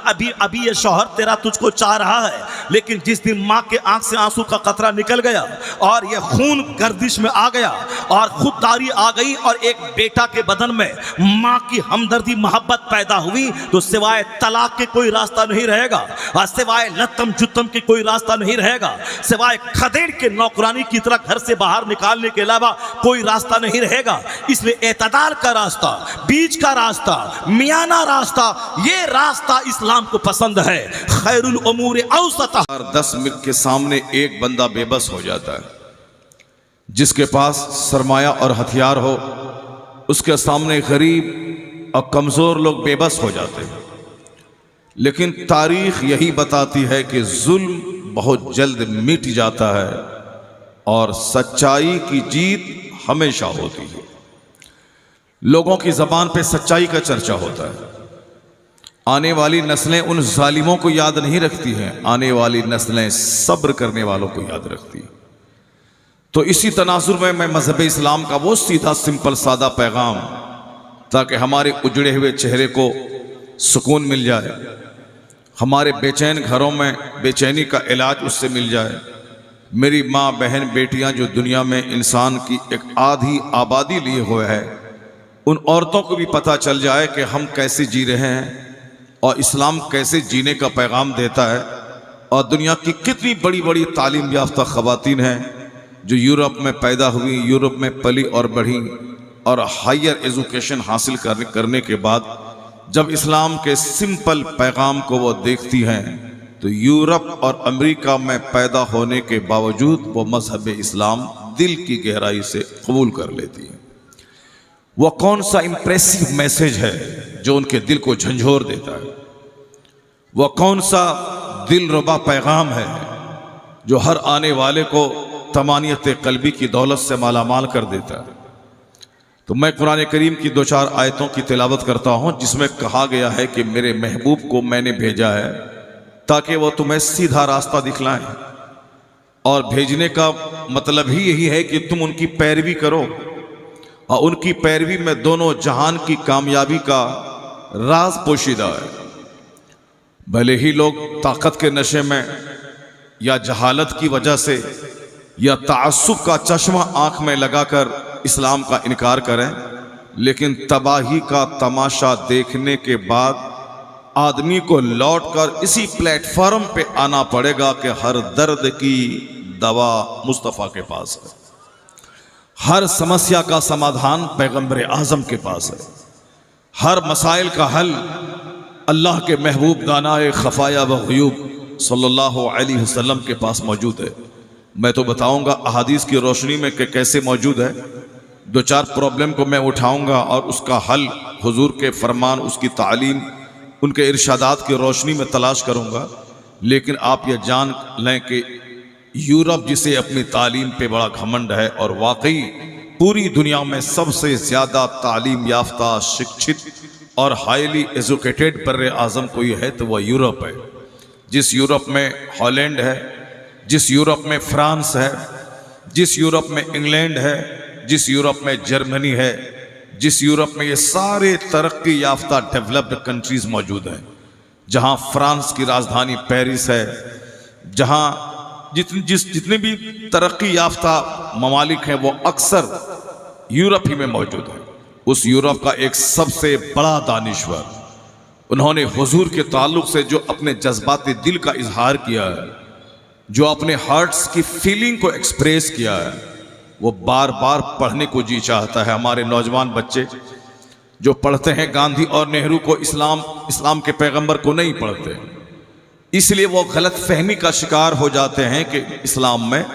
अभी अभी ये शौहर तेरा तुझको चाह रहा है, लेकिन जिस दिन माँ के आंख से आंसू का कतरा निकल गया और ये खून गर्दिश में आ गया और खुददारी आ गई और एक बेटा के बदन में माँ की हमदर्दी मोहब्बत पैदा हुई, तो सिवाय तलाक के कोई रास्ता नहीं रहेगा और सिवाय लत्तम जुत्तम के कोई रास्ता नहीं रहेगा, सिवाय खदेड़ के नौकरानी की तरह घर से बाहर निकालने के अलावा कोई रास्ता नहीं रहेगा। इसलिए एतदाल का रास्ता, बीच का रास्ता, मियाना रास्ता, ये रास्ता इस्लाम को पसंद है। खैरुल उमूर औसता। 10 मिनट के सामने एक बंदा बेबस हो जाता है, जिसके पास सरमाया और हथियार हो, उसके सामने गरीब और कमजोर लोग बेबस हो जाते हैं। लेकिन तारीख यही बताती है कि जुल्म बहुत जल्द मिट जाता है और सच्चाई की जीत हमेशा होती है। लोगों की जबान पे सच्चाई का चर्चा होता है। आने वाली नस्लें उन जालिमों को याद नहीं रखती हैं, आने वाली नस्लें सब्र करने वालों को याद रखती हैं। तो इसी तनाजुर में मैं मजहब इस्लाम का वो सीधा सिंपल सादा पैगाम, ताकि हमारे उजड़े हुए चेहरे को सुकून मिल जाए, हमारे बेचैन घरों में बेचैनी का इलाज उससे मिल जाए। मेरी माँ बहन बेटियां जो दुनिया में इंसान की एक आधी आबादी लिए हुए है, उन औरतों को भी पता चल जाए कि हम कैसे जी रहे हैं और इस्लाम कैसे जीने का पैगाम देता है। और दुनिया की कितनी बड़ी बड़ी तालीम याफ्ता ख़वातीन हैं जो यूरोप में पैदा हुई, यूरोप में पली और बढ़ी और हायर एजुकेशन हासिल करने के बाद जब इस्लाम के सिंपल पैगाम को वो देखती हैं, तो यूरोप और अमेरिका में पैदा होने के बावजूद वो मजहब इस्लाम दिल की गहराई से कबूल कर लेती हैं। वो कौन सा इम्प्रेसिव मैसेज है जो उनके दिल को झंझोर देता है? वो कौन सा दिलरुबा पैगाम है जो हर आने वाले को तमानियत कल्बी की दौलत से मालामाल कर देता है? तो मैं कुरान करीम की 2-4 आयतों की तिलावत करता हूँ, जिसमें कहा गया है कि मेरे महबूब को मैंने भेजा है ताकि वो तुम्हें सीधा रास्ता दिखलाएं, और भेजने का मतलब ही यही है कि तुम उनकी पैरवी करो, और उनकी पैरवी में दोनों जहान की कामयाबी का राज पोशीदा है। भले ही लोग ताकत के नशे में या जहालत की वजह से या ताअस्सुब का चश्मा आंख में लगाकर इस्लाम का इनकार करें, लेकिन तबाही का तमाशा देखने के बाद आदमी को लौटकर इसी प्लेटफॉर्म पे आना पड़ेगा कि हर दर्द की दवा मुस्तफ़ा के पास है, हर समस्या का समाधान पैगंबर आज़म के पास है, हर मसाइल का हल अल्लाह के महबूब दानाए खफाया व ग़यूब सल्लल्लाहु अलैहि वसल्लम के पास मौजूद है। मैं तो बताऊंगा अहादीस की रोशनी में कि कैसे मौजूद है। 2-4 प्रॉब्लम को मैं उठाऊंगा और उसका हल हुजूर के फरमान, उसकी तालीम, उनके इरशादात की रोशनी में तलाश करूंगा। लेकिन आप ये जान लें कि यूरोप जिसे अपनी तालीम पे बड़ा घमंड है, और वाकई पूरी दुनिया में सबसे ज़्यादा तालीम याफ्ता, शिक्षित और हाईली एजुकेटेड बर्रे आज़म कोई है तो वह यूरोप है। जिस यूरोप में हॉलैंड है, जिस यूरोप में फ्रांस है, जिस यूरोप में इंग्लैंड है, जिस यूरोप में जर्मनी है, जिस यूरोप में ये सारे तरक्की याफ्ता डेवलप्ड कंट्रीज मौजूद हैं, जहाँ फ्रांस की राजधानी पेरिस है, जहाँ जितने भी तरक्की याफ्ता ममालिक हैं वो अक्सर यूरोप ही में मौजूद हैं। उस यूरोप का एक सबसे बड़ा दानिश्वर, उन्होंने हुजूर के ताल्लुक से जो अपने जज्बाती दिल का इजहार किया है, जो अपने हार्ट्स की फीलिंग को एक्सप्रेस किया है, वो बार बार पढ़ने को जी चाहता है। हमारे नौजवान बच्चे जो पढ़ते हैं गांधी और नेहरू को, इस्लाम के पैगंबर को नहीं पढ़ते, इसलिए वो गलत फहमी का शिकार हो जाते हैं कि इस्लाम में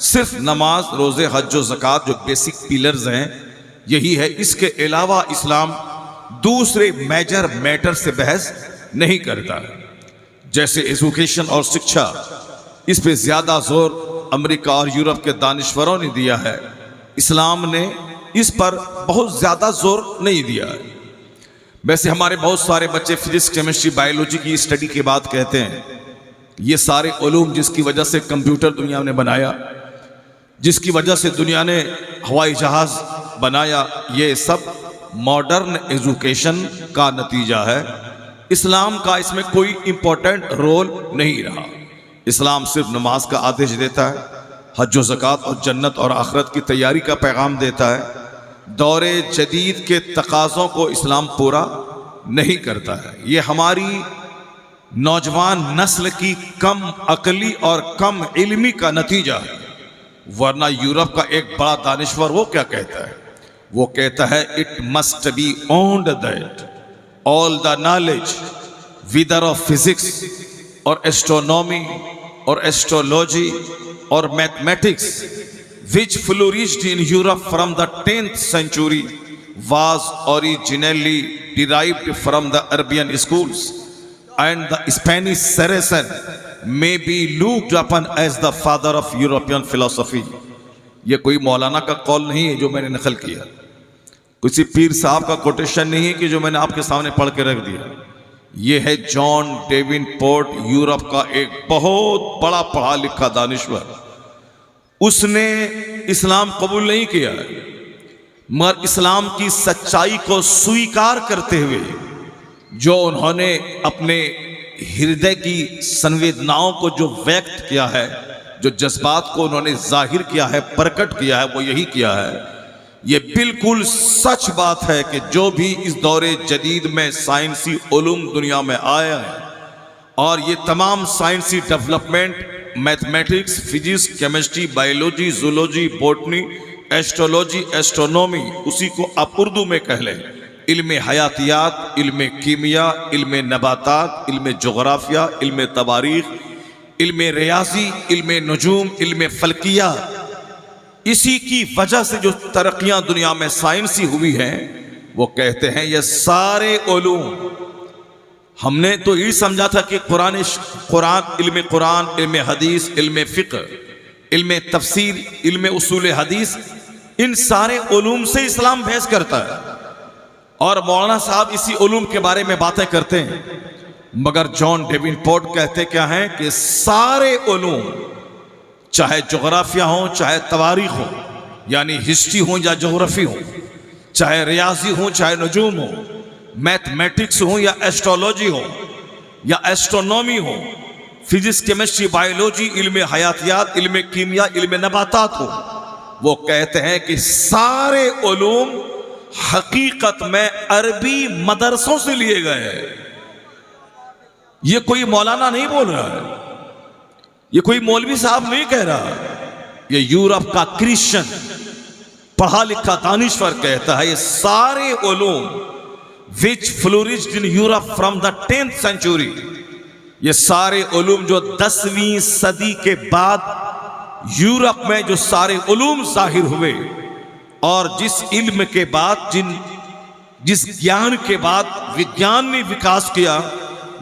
सिर्फ नमाज, रोज़े, हज और ज़कात जो बेसिक पिलर्स हैं यही है। इसके अलावा इस्लाम दूसरे मेजर मैटर से बहस नहीं करता है, जैसे एजुकेशन और शिक्षा। इस पे ज़्यादा जोर अमेरिका और यूरोप के दानिश्वरों ने दिया है, इस्लाम ने इस पर बहुत ज़्यादा जोर नहीं दिया है। वैसे हमारे बहुत सारे बच्चे फिजिक्स, केमिस्ट्री, बायोलॉजी की स्टडी के बाद कहते हैं ये सारे उलूम जिसकी वजह से कंप्यूटर दुनिया ने बनाया, जिसकी वजह से दुनिया ने हवाई जहाज़ बनाया, ये सब मॉडर्न एजुकेशन का नतीजा है। इस्लाम का इसमें कोई इंपॉर्टेंट रोल नहीं रहा। इस्लाम सिर्फ नमाज का आदेश देता है, हज व ज़कात और जन्नत और आखिरत की तैयारी का पैगाम देता है। दौरे जदीद के तकाज़ों को इस्लाम पूरा नहीं करता है। ये हमारी नौजवान नस्ल की कम अकली और कम इल्मी का नतीजा है। वरना यूरोप का एक बड़ा दानिश्वर वो क्या कहता है? वो कहता है it must be owned that all the knowledge whether of physics और एस्ट्रोनॉमी और एस्ट्रोलॉजी और mathematics which flourished in Europe from the 10th century was originally derived from the Arabian schools, and the Spanish Saracen may be looked upon as the father of European philosophy. ये कोई मौलाना का कौल नहीं है जो मैंने नकल किया, किसी पीर साहब का कोटेशन नहीं है कि जो मैंने आपके सामने पढ़ के रख दिया। ये है जॉन डेविनपोर्ट, यूरोप का एक बहुत बड़ा पढ़ा लिखा दानिश्वर। उसने इस्लाम कबूल नहीं किया, मगर इस्लाम की सच्चाई को स्वीकार करते हुए जो उन्होंने अपने हृदय की संवेदनाओं को जो व्यक्त किया है, जो जज्बात को उन्होंने जाहिर किया है, प्रकट किया है, वो यही किया है। ये बिल्कुल सच बात है कि जो भी इस दौरे जदीद में साइंसी उलूम दुनिया में आया है और ये तमाम साइंसी development, mathematics, physics, chemistry, biology, zoology, botany, astrology, astronomy, उसी को आप उर्दू में कह लें, इल्म हयातियात, इल्म कीमिया, इल्म नबातात, इल्म जोग्राफिया, इल्म तवारीख, इल्म रियाजी, इल्म नजूम, इल्म फल्किया, इसी की वजह से जो तरक्कियां दुनिया में साइंसी हुई हैं, वो कहते हैं ये सारे उलूम। हमने तो यही समझा था कि कुरान, इल्म हदीस, इल्म फ़िक़्ह, इल्म तफसीर, इल्म उसूल हदीस, इन सारे उलूम से इस्लाम बहस करता है और मौलाना साहब इसी उलूम के बारे में बातें करते हैं। मगर जॉन डेविनपोर्ट कहते क्या हैं कि सारे उलूम, चाहे जोग्राफिया हो, चाहे तवारीख हो यानी हिस्ट्री हो या जोग्राफी हो, चाहे रियाजी हो, चाहे नजूम हो, मैथमेटिक्स हो या एस्ट्रोलॉजी हो या एस्ट्रोनॉमी हो, फिजिक्स, केमिस्ट्री, बायोलॉजी, इल्म हयातियात, इल्म कीमिया, इल्म नबातात हो, वो कहते हैं कि सारे उलूम हकीकत में अरबी मदरसों से लिए गए हैं। ये कोई मौलाना नहीं बोल रहा है, ये कोई मौलवी साहब नहीं कह रहा, ये यूरोप का क्रिश्चियन पढ़ा लिखा दानिश्वर कहता है ये सारे Uloom which flourished in Europe from the 10th century, ये सारे उलूम जो 10वीं सदी के बाद यूरोप में जो सारे उलूम जाहिर हुए और जिस इल्म के बाद, जिस ज्ञान के बाद विज्ञान ने विकास किया,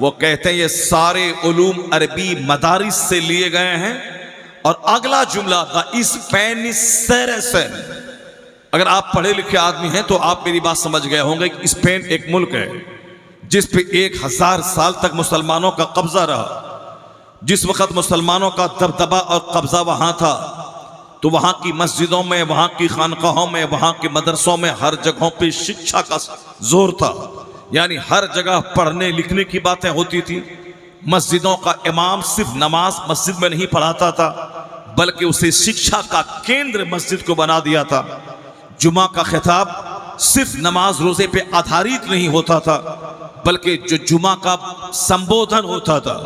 वो कहते हैं ये सारे उलूम अरबी मदारिस से लिए गए हैं। और अगला जुमला द स्पेनिश सैरेसन, अगर आप पढ़े लिखे आदमी हैं तो आप मेरी बात समझ गए होंगे कि स्पेन एक मुल्क है जिस पे 1000 साल तक मुसलमानों का कब्जा रहा। जिस वक्त मुसलमानों का दबदबा और कब्जा वहां था तो वहां की मस्जिदों में, वहां की खानकाहों में, वहां के मदरसों में हर जगहों पे शिक्षा का जोर था, यानी हर जगह पढ़ने लिखने की बातें होती थी। मस्जिदों का इमाम सिर्फ नमाज मस्जिद में नहीं पढ़ाता था बल्कि उसे शिक्षा का केंद्र मस्जिद को बना दिया था। जुमा का खिताब सिर्फ नमाज रोजे पे आधारित नहीं होता था बल्कि जो जुमा का संबोधन होता था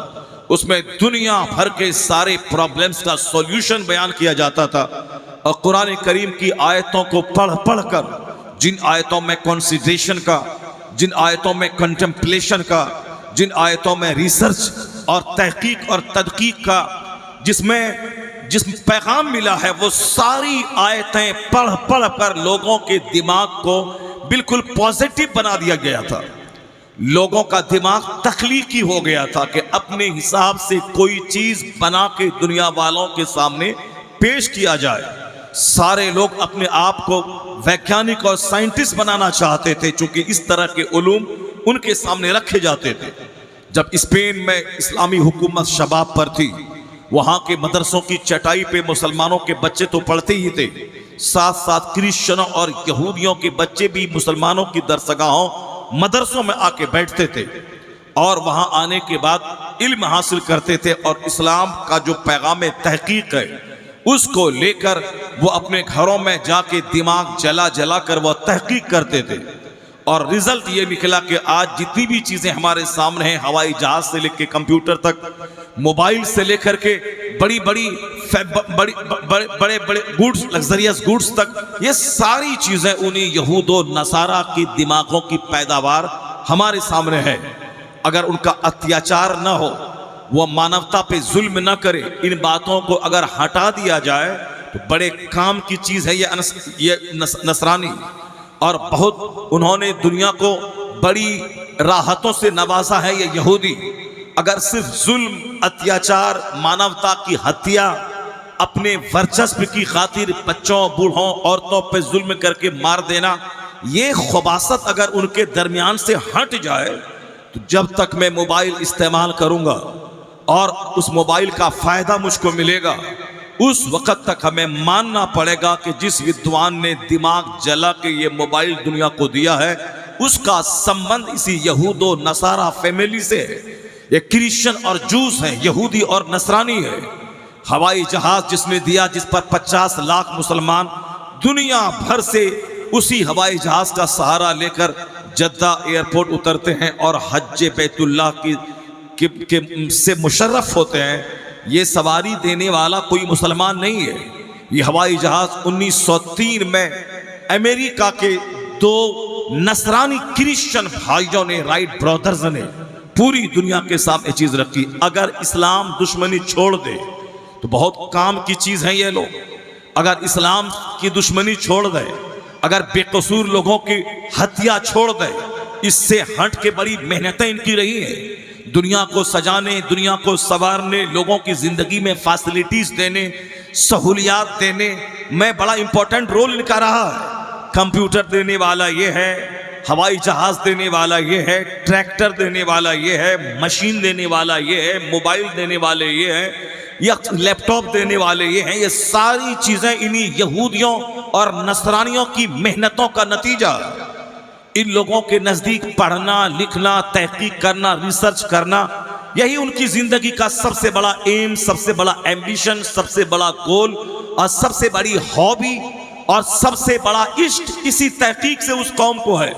उसमें दुनिया भर के सारे प्रॉब्लम्स का सॉल्यूशन बयान किया जाता था। और कुरान करीम की आयतों को पढ़ पढ़ कर, जिन आयतों में कंसीडरेशन का, जिन आयतों में कंटेम्पलेशन का, जिन आयतों में रिसर्च और तहकीक और तदकीक का जिस पैगाम मिला है, वो सारी आयतें पढ़ पढ़ कर लोगों के दिमाग को बिल्कुल पॉजिटिव बना दिया गया था। लोगों का दिमाग तख्लीकी हो गया था कि अपने हिसाब से कोई चीज बना के दुनिया वालों के सामने पेश किया जाए। सारे लोग अपने आप को वैज्ञानिक और साइंटिस्ट बनाना चाहते थे, चूंकि इस तरह के उलूम उनके सामने रखे जाते थे। जब स्पेन में इस्लामी हुकूमत शबाब पर थी, वहां के मदरसों की चटाई पे मुसलमानों के बच्चे तो पढ़ते ही थे, साथ साथ क्रिश्चियनों और यहूदियों के बच्चे भी मुसलमानों की दरसगाहों, मदरसों में आके बैठते थे और वहाँ आने के बाद इल्म हासिल करते थे और इस्लाम का जो पैगाम तहकीक है उसको लेकर वो अपने घरों में जाके दिमाग जला जला कर वो तहकीक करते थे। और रिजल्ट ये निकला कि आज जितनी भी चीज़ें हमारे सामने हैं, हवाई जहाज से लेकर कंप्यूटर तक, मोबाइल से लेकर के बड़ी बड़ी बड़े बड़े गुड्स, लग्जरियस गुड्स तक, ये सारी चीज़ें उन्हीं यहूदो नसारा की दिमागों की पैदावार हमारे सामने है। अगर उनका अत्याचार न हो, वह मानवता पे जुल्म न करे, इन बातों को अगर हटा दिया जाए तो बड़े काम की चीज़ है ये नसरानी। और बहुत उन्होंने दुनिया को बड़ी राहतों से नवाजा है ये यहूदी। अगर सिर्फ जुल्म, अत्याचार, मानवता की हत्या, अपने वर्चस्व की खातिर बच्चों, बूढ़ों, औरतों पे जुल्म करके मार देना, ये ख़ुबासत अगर उनके दरमियान से हट जाए तो जब तक मैं मोबाइल इस्तेमाल करूँगा और उस मोबाइल का फ़ायदा मुझको मिलेगा, उस वक़्त तक हमें मानना पड़ेगा कि जिस विद्वान ने दिमाग जला के ये मोबाइल दुनिया को दिया है उसका संबंध इसी यहूदो नसारा फैमिली से है। ये क्रिश्चियन और जूस हैं, यहूदी और नसरानी है। हवाई जहाज जिसने दिया, जिस पर 50 लाख मुसलमान दुनिया भर से उसी हवाई जहाज का सहारा लेकर जद्दा एयरपोर्ट उतरते हैं और हज बैतुल्लाह से मुशर्रफ होते हैं। ये सवारी देने वाला कोई मुसलमान नहीं है। ये हवाई जहाज 1903 में अमेरिका के 2 नसरानी क्रिश्चियन भाइयों ने, राइट ब्रदर्स ने, पूरी दुनिया के सामने चीज रखी। अगर इस्लाम दुश्मनी छोड़ दे तो बहुत काम की चीज है ये लोग। अगर इस्लाम की दुश्मनी छोड़ दे, अगर बेकसूर लोगों की हत्या छोड़ दे, इससे हट के बड़ी मेहनतें इनकी रही हैं। दुनिया को सजाने, दुनिया को संवारने, लोगों की जिंदगी में फैसिलिटीज देने, सहूलियात देने में बड़ा इंपॉर्टेंट रोल इनका रहा है। कंप्यूटर देने वाला ये है, हवाई जहाज देने वाला ये है, ट्रैक्टर देने वाला ये है, मशीन देने वाला ये है, मोबाइल देने वाले ये है, या लैपटॉप देने वाले ये हैं। ये सारी चीजें इन्हीं यहूदियों और नसरानियों की मेहनतों का नतीजा। इन लोगों के नजदीक पढ़ना, लिखना, तहकीक करना, रिसर्च करना, यही उनकी जिंदगी का सबसे बड़ा एम, सबसे बड़ा एम्बिशन, सबसे बड़ा गोल और सबसे बड़ी हॉबी और सबसे बड़ा इष्ट इसी तहकीक से उस कौम को है।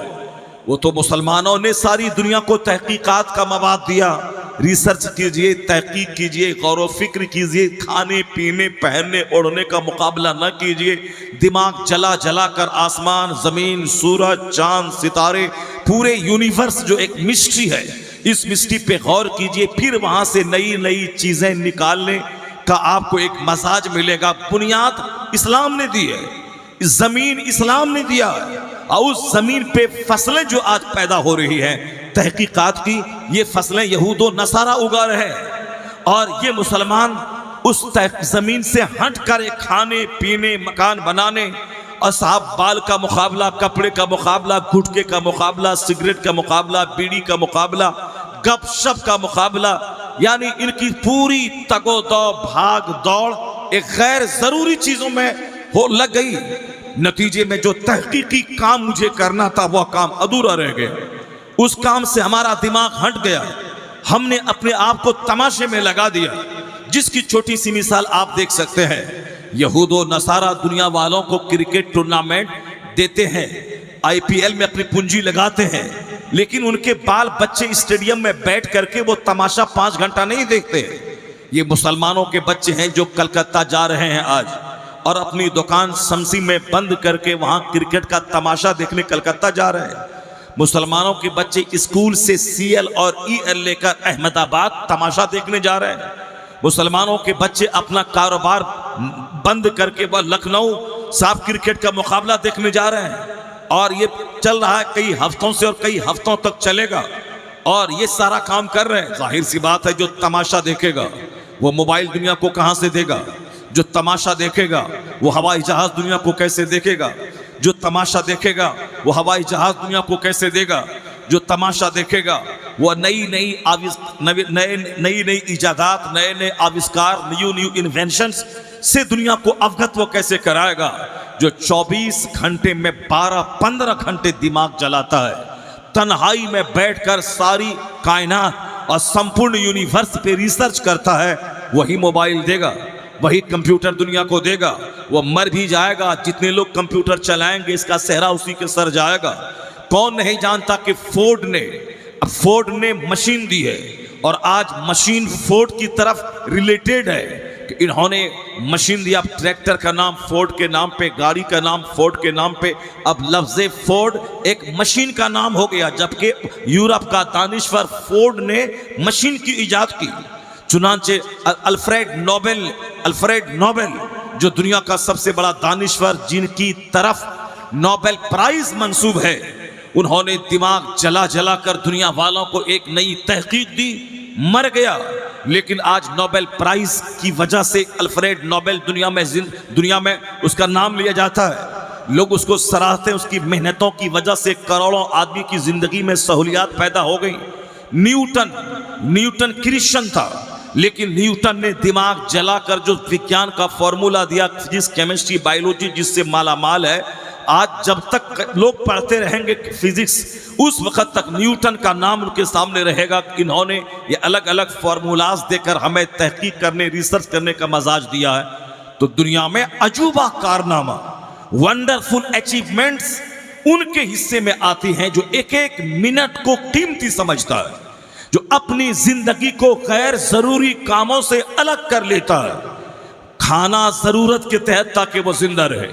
वो तो मुसलमानों ने सारी दुनिया को तहकीकात का मवाद दिया। रिसर्च कीजिए, तहकीक कीजिए, गौर व फिक्र कीजिए, खाने पीने, पहनने ओढ़ने का मुकाबला न कीजिए। दिमाग जला जला कर आसमान, जमीन, सूरज, चांद, सितारे, पूरे यूनिवर्स जो एक मिस्ट्री है, इस मिस्ट्री पे गौर कीजिए। फिर वहां से नई नई चीजें निकालने का आपको एक मजाज मिलेगा। बुनियाद इस्लाम ने दी है, जमीन इस्लाम ने दिया है, और उस जमीन पे फसलें जो आज पैदा हो रही हैं तहकीकात की, ये फसलें यहूदो नसारा उगा रहे हैं। और ये मुसलमान उस जमीन से हट कर खाने पीने, मकान बनाने, और साहब बाल का मुकाबला, कपड़े का मुकाबला, गुटके का मुकाबला, सिगरेट का मुकाबला, बीड़ी का मुकाबला, गपशप का मुकाबला, यानी इनकी पूरी तगोदौ, भाग दौड़ एक गैर जरूरी चीजों में हो लग गई। नतीजे में जो तहकीकी काम मुझे करना था वह काम अधूरा रह गया। उस काम से हमारा दिमाग हट गया। हमने अपने आप को तमाशे में लगा दिया, जिसकी छोटी सी मिसाल आप देख सकते हैं। यहूदो नसारा दुनिया वालों को क्रिकेट टूर्नामेंट देते हैं, IPL में अपनी पूंजी लगाते हैं, लेकिन उनके बाल बच्चे स्टेडियम में बैठ करके वो तमाशा 5 घंटा नहीं देखते। ये मुसलमानों के बच्चे हैं जो कलकत्ता जा रहे हैं आज, और अपनी दुकान शमसी में बंद करके वहां क्रिकेट का तमाशा देखने कलकत्ता जा रहे हैं। मुसलमानों के बच्चे स्कूल से CL और EL लेकर अहमदाबाद तमाशा देखने जा रहे हैं। मुसलमानों के बच्चे अपना कारोबार बंद करके वह लखनऊ साफ क्रिकेट का मुकाबला देखने जा रहे हैं, और ये चल रहा है कई हफ्तों से और कई हफ्तों तक चलेगा। और ये सारा काम कर रहे हैं। जाहिर सी बात है, जो तमाशा देखेगा वो मोबाइल दुनिया को कहां से देगा? जो तमाशा देखेगा वो हवाई जहाज दुनिया को कैसे देखेगा? जो तमाशा देखेगा वो हवाई जहाज दुनिया को कैसे देगा? जो तमाशा देखेगा वो नई नई इजादात, नए नए आविष्कार, न्यू इन्वेंशंस से दुनिया को अवगत वो कैसे कराएगा? जो 24 घंटे में 12-15 घंटे दिमाग जलाता है, तन्हाई में बैठकर सारी कायनात और संपूर्ण यूनिवर्स पे रिसर्च करता है, वही मोबाइल देगा, वही कंप्यूटर दुनिया को देगा। वो मर भी जाएगा, जितने लोग कंप्यूटर चलाएंगे इसका सेहरा उसी के सर जाएगा। कौन नहीं जानता कि फोर्ड ने मशीन दी है, और आज मशीन फोर्ड की तरफ रिलेटेड है कि इन्होंने मशीन दिया। अब ट्रैक्टर का नाम फोर्ड के नाम पे, गाड़ी का नाम फोर्ड के नाम पे, अब लफ्ज़े फोर्ड एक मशीन का नाम हो गया, जबकि यूरोप का दानिश्वर फोर्ड ने मशीन की इजाद की। चुनांचे अल्फ्रेड नोबेल जो दुनिया का सबसे बड़ा दानिश्वर, जिनकी तरफ नोबेल प्राइज मंसूब है, उन्होंने दिमाग जला कर दुनिया वालों को एक नई तहकीक दी, मर गया। लेकिन आज नोबेल प्राइज की वजह से अल्फ्रेड नोबेल दुनिया में उसका नाम लिया जाता है। लोग उसको सराहते हैं, उसकी मेहनतों की वजह से करोड़ों आदमी की जिंदगी में सहूलियात पैदा हो गई। न्यूटन क्रिश्चियन था, लेकिन न्यूटन ने दिमाग जलाकर जो विज्ञान का फॉर्मूला दिया, फिजिक्स, केमिस्ट्री, बायोलॉजी, जिससे मालामाल है, आज जब तक लोग पढ़ते रहेंगे फिजिक्स, उस वक्त तक न्यूटन का नाम उनके सामने रहेगा। इन्होंने ये अलग अलग फॉर्मूलाज देकर हमें तहकीक करने, रिसर्च करने का मजाज दिया है। तो दुनिया में अजूबा कारनामा, वंडरफुल अचीवमेंट्स उनके हिस्से में आती हैं जो एक एक मिनट को कीमती समझता है, जो अपनी जिंदगी को गैर जरूरी कामों से अलग कर लेता है। खाना जरूरत के तहत ताकि वो जिंदा रहे,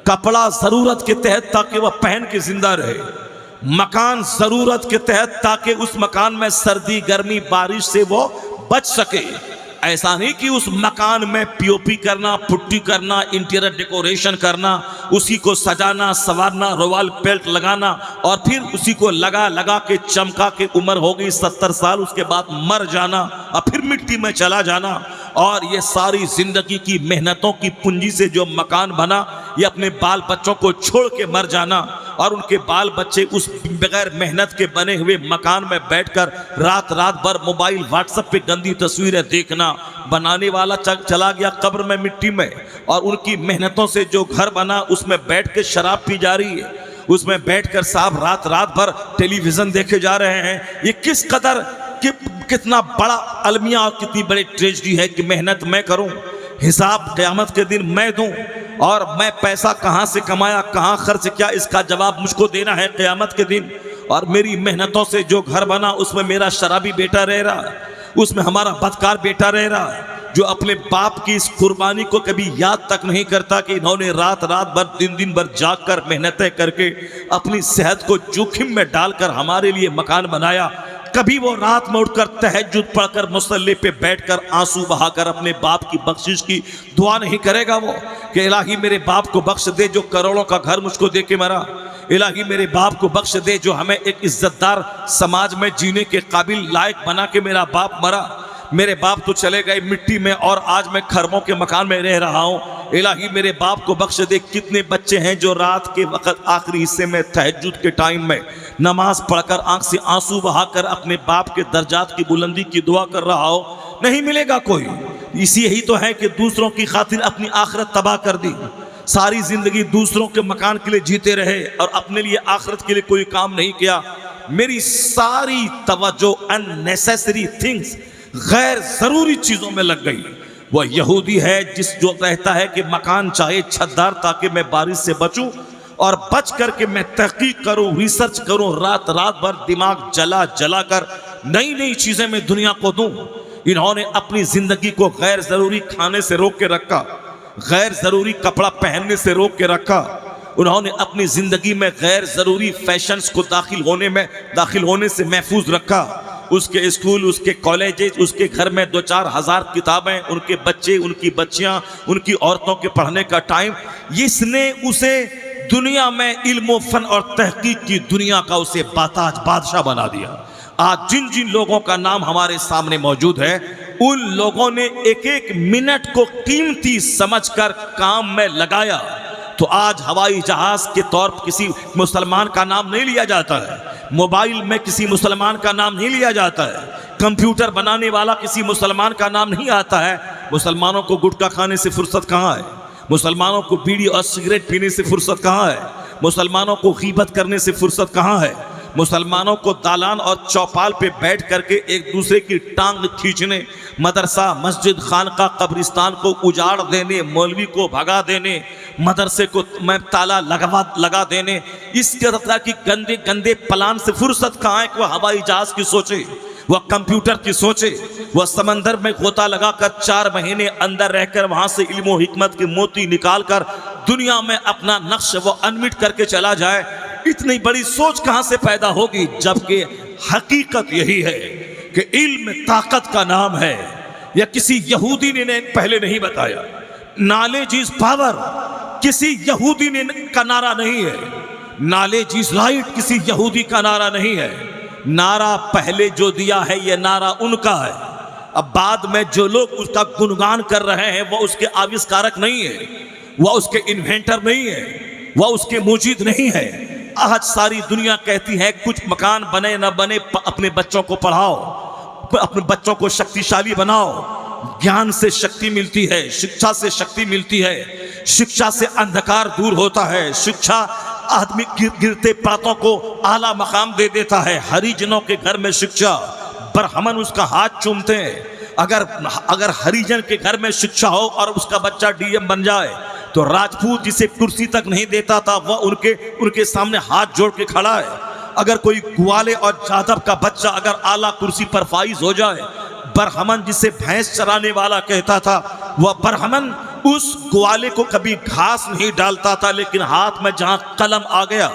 कपड़ा जरूरत के तहत ताकि वह पहन के जिंदा रहे, मकान जरूरत के तहत ताकि उस मकान में सर्दी, गर्मी, बारिश से वो बच सके। ऐसा नहीं कि उस मकान में पीओपी करना, पुट्टी करना, इंटीरियर डेकोरेशन करना, उसी को सजाना, संवारना, रोवाल पेल्ट लगाना और फिर उसी को लगा के चमका के उम्र हो गई 70 साल, उसके बाद मर जाना और फिर मिट्टी में चला जाना। और ये सारी जिंदगी की मेहनतों की पूंजी से जो मकान बना, ये अपने बाल बच्चों को छोड़ के मर जाना, और उनके बाल बच्चे उस बगैर मेहनत के बने हुए मकान में बैठकर रात भर मोबाइल, व्हाट्सएप पे गंदी तस्वीरें देखना। बनाने वाला चला गया कब्र में, मिट्टी में, और उनकी मेहनतों से जो घर बना उसमें बैठ के शराब पी जा रही है, उसमें बैठकर साहब रात भर टेलीविजन देखे जा रहे हैं। ये किस कदर कितना बड़ा अलमिया और कितनी बड़ी ट्रेजेडी है कि मेहनत मैं करूं, हिसाब क़यामत के दिन मैं दूं, और मैं पैसा कहां से कमाया, कहां खर्च किया, इसका जवाब मुझको देना है क़यामत के दिन। और मेरी मेहनतों से जो घर बना उसमें मेरा शराबी बेटा रह रहा, उसमें हमारा बदकार बेटा रह रहा, जो अपने बाप की इस कुर्बानी को कभी याद तक नहीं करता कि इन्होंने रात भर दिन भर जाग कर मेहनतें करके अपनी सेहत को जोखिम में डालकर हमारे लिए मकान बनाया। कभी वो रात में उठकर तहज्जुद पढ़कर मुसल्ले पे बैठकर आंसू बहाकर अपने बाप की बख्शिश की दुआ नहीं करेगा वो कि इलाही मेरे बाप को बख्श दे जो करोड़ों का घर मुझको दे के मरा, इलाही मेरे बाप को बख्श दे जो हमें एक इज्जतदार समाज में जीने के काबिल लायक बना के मेरा बाप मरा। मेरे बाप तो चले गए मिट्टी में और आज मैं खरमों के मकान में रह रहा हूँ, इलाही मेरे बाप को बख्श दे। कितने बच्चे हैं जो रात के वक्त आखिरी हिस्से में तहज्जुद के टाइम में नमाज पढ़कर आंख से आंसू बहाकर अपने बाप के दर्जात की बुलंदी की दुआ कर रहा हो, नहीं मिलेगा कोई। इसी यही तो है कि दूसरों की खातिर अपनी आखिरत तबाह कर दी, सारी जिंदगी दूसरों के मकान के लिए जीते रहे और अपने लिए आखिरत के लिए कोई काम नहीं किया। मेरी सारी तवज्जो अननेसेसरी थिंग्स, गैर जरूरी चीजों में लग गई। वह यहूदी है जो कहता है कि मकान चाहे छतदार ताकि मैं बारिश से बचूं, और बच करके मैं तहकीक करूं, रिसर्च करूं, रात भर दिमाग जला कर नई चीजें मैं दुनिया को दूं। इन्होंने अपनी जिंदगी को गैर जरूरी खाने से रोक के रखा, गैर जरूरी कपड़ा पहनने से रोक के रखा। उन्होंने अपनी जिंदगी में गैर जरूरी फैशंस को दाखिल होने से महफूज रखा। उसके स्कूल, उसके कॉलेजेस, उसके घर में 2-4 हज़ार किताबें, उनके बच्चे, उनकी बच्चियां, उनकी औरतों के पढ़ने का टाइम, इसने उसे दुनिया में इल्म फन और तहकीक की दुनिया का उसे बाताज बादशाह बना दिया। आज जिन जिन लोगों का नाम हमारे सामने मौजूद है, उन लोगों ने एक एक मिनट को कीमती समझकर काम में लगाया। तो आज हवाई जहाज के तौर पर किसी मुसलमान का नाम नहीं लिया जाता है, मोबाइल में किसी मुसलमान का नाम नहीं लिया जाता है, कंप्यूटर बनाने वाला किसी मुसलमान का नाम नहीं आता है। मुसलमानों को गुटखा खाने से फुर्सत कहाँ है, मुसलमानों को बीड़ी और सिगरेट पीने से फुर्सत कहाँ है, मुसलमानों को गीबत करने से फुर्सत कहाँ है, मुसलमानों को दालान और चौपाल पे बैठ करके एक दूसरे की टांग खींचने, मदरसा मस्जिद खानका कब्रिस्तान को उजाड़ देने, मौलवी को भगा देने, मदरसे को मैं ताला लगा देने, इस तरह की गंदे गंदे प्लान से फुर्सत कहाँ है कि वह हवाई जहाज की सोचे, वह कंप्यूटर की सोचे, वह समंदर में गोता लगाकर 4 महीने अंदर रहकर वहां से इल्म और हिकमत के मोती निकालकर दुनिया में अपना नक्श वो अनमिट करके चला जाए। इतनी बड़ी सोच कहां से पैदा होगी, जबकि हकीकत यही है कि इल्म ताकत का नाम है। यह किसी यहूदी ने पहले नहीं बताया। नॉलेज इज पावर किसी यहूदी ने का नारा नहीं है। नॉलेज इज लाइट किसी यहूदी का नारा नहीं है। नारा पहले जो दिया है यह नारा उनका है। अब बाद में जो लोग उसका गुणगान कर रहे हैं वह उसके आविष्कारक नहीं है, वह उसके इन्वेंटर नहीं है, वह उसके मुजीद नहीं है। आज सारी दुनिया कहती है कुछ मकान बने न बने, अपने बच्चों को पढ़ाओ, अपने बच्चों को शक्तिशाली बनाओ। ज्ञान से शक्ति मिलती है, शिक्षा से शक्ति मिलती है, शिक्षा से अंधकार दूर होता है, शिक्षा आदमी गिरते प्रातों को आला मकाम दे देता है। हरिजनों के घर में शिक्षा, ब्राह्मण उसका हाथ चूमते हैं। अगर हरिजन के घर में शिक्षा हो और उसका बच्चा डीएम बन जाए तो राजपूत जिसे कुर्सी तक नहीं देता था वह उनके सामने हाथ जोड़ के खड़ा है। अगर कोई ग्वाले और जादव का बच्चा अगर आला कुर्सी पर फाइज हो जाए, ब्राह्मण जिसे भैंस चराने वाला कहता था वह ब्राह्मण उस ग्वाले को कभी घास नहीं डालता था, लेकिन हाथ में जहां कलम आ गया,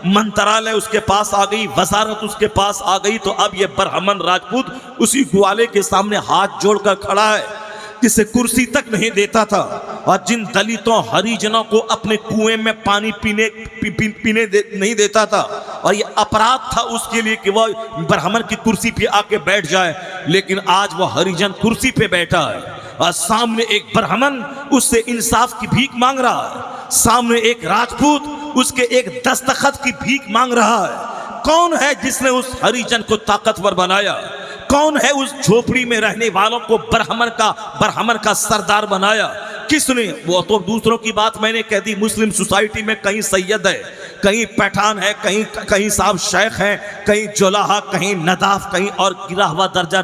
मंत्रालय उसके पास आ गई, वजारत उसके पास आ गई, तो अब ये ब्राह्मण राजपूत उसी ग्वाले के सामने हाथ जोड़कर खड़ा है जिसे कुर्सी तक नहीं देता था। और जिन दलितों हरिजनों को अपने कुएं में पानी पीने नहीं देता था, और ये अपराध था उसके लिए कि वह ब्राह्मण की कुर्सी पे आके बैठ जाए, लेकिन आज वह हरिजन कुर्सी पे बैठा है और सामने एक ब्राह्मण उससे इंसाफ की भीख मांग रहा है, सामने एक राजपूत उसके एक दस्तखत की भीख मांग रहा है। कौन है जिसने उस हरिजन को ताकतवर बनाया? कौन है उस झोपड़ी में रहने वालों को ब्राह्मण का सरदार बनाया? किसने? वो तो दूसरों की बात मैंने कह दी। मुस्लिम सोसाइटी में कहीं सैयद है, कहीं पठान है, कहीं साहब शेख हैं, कहीं जोलाहा, कहीं नदाफ, कहीं और गिरा हुआ दर्जा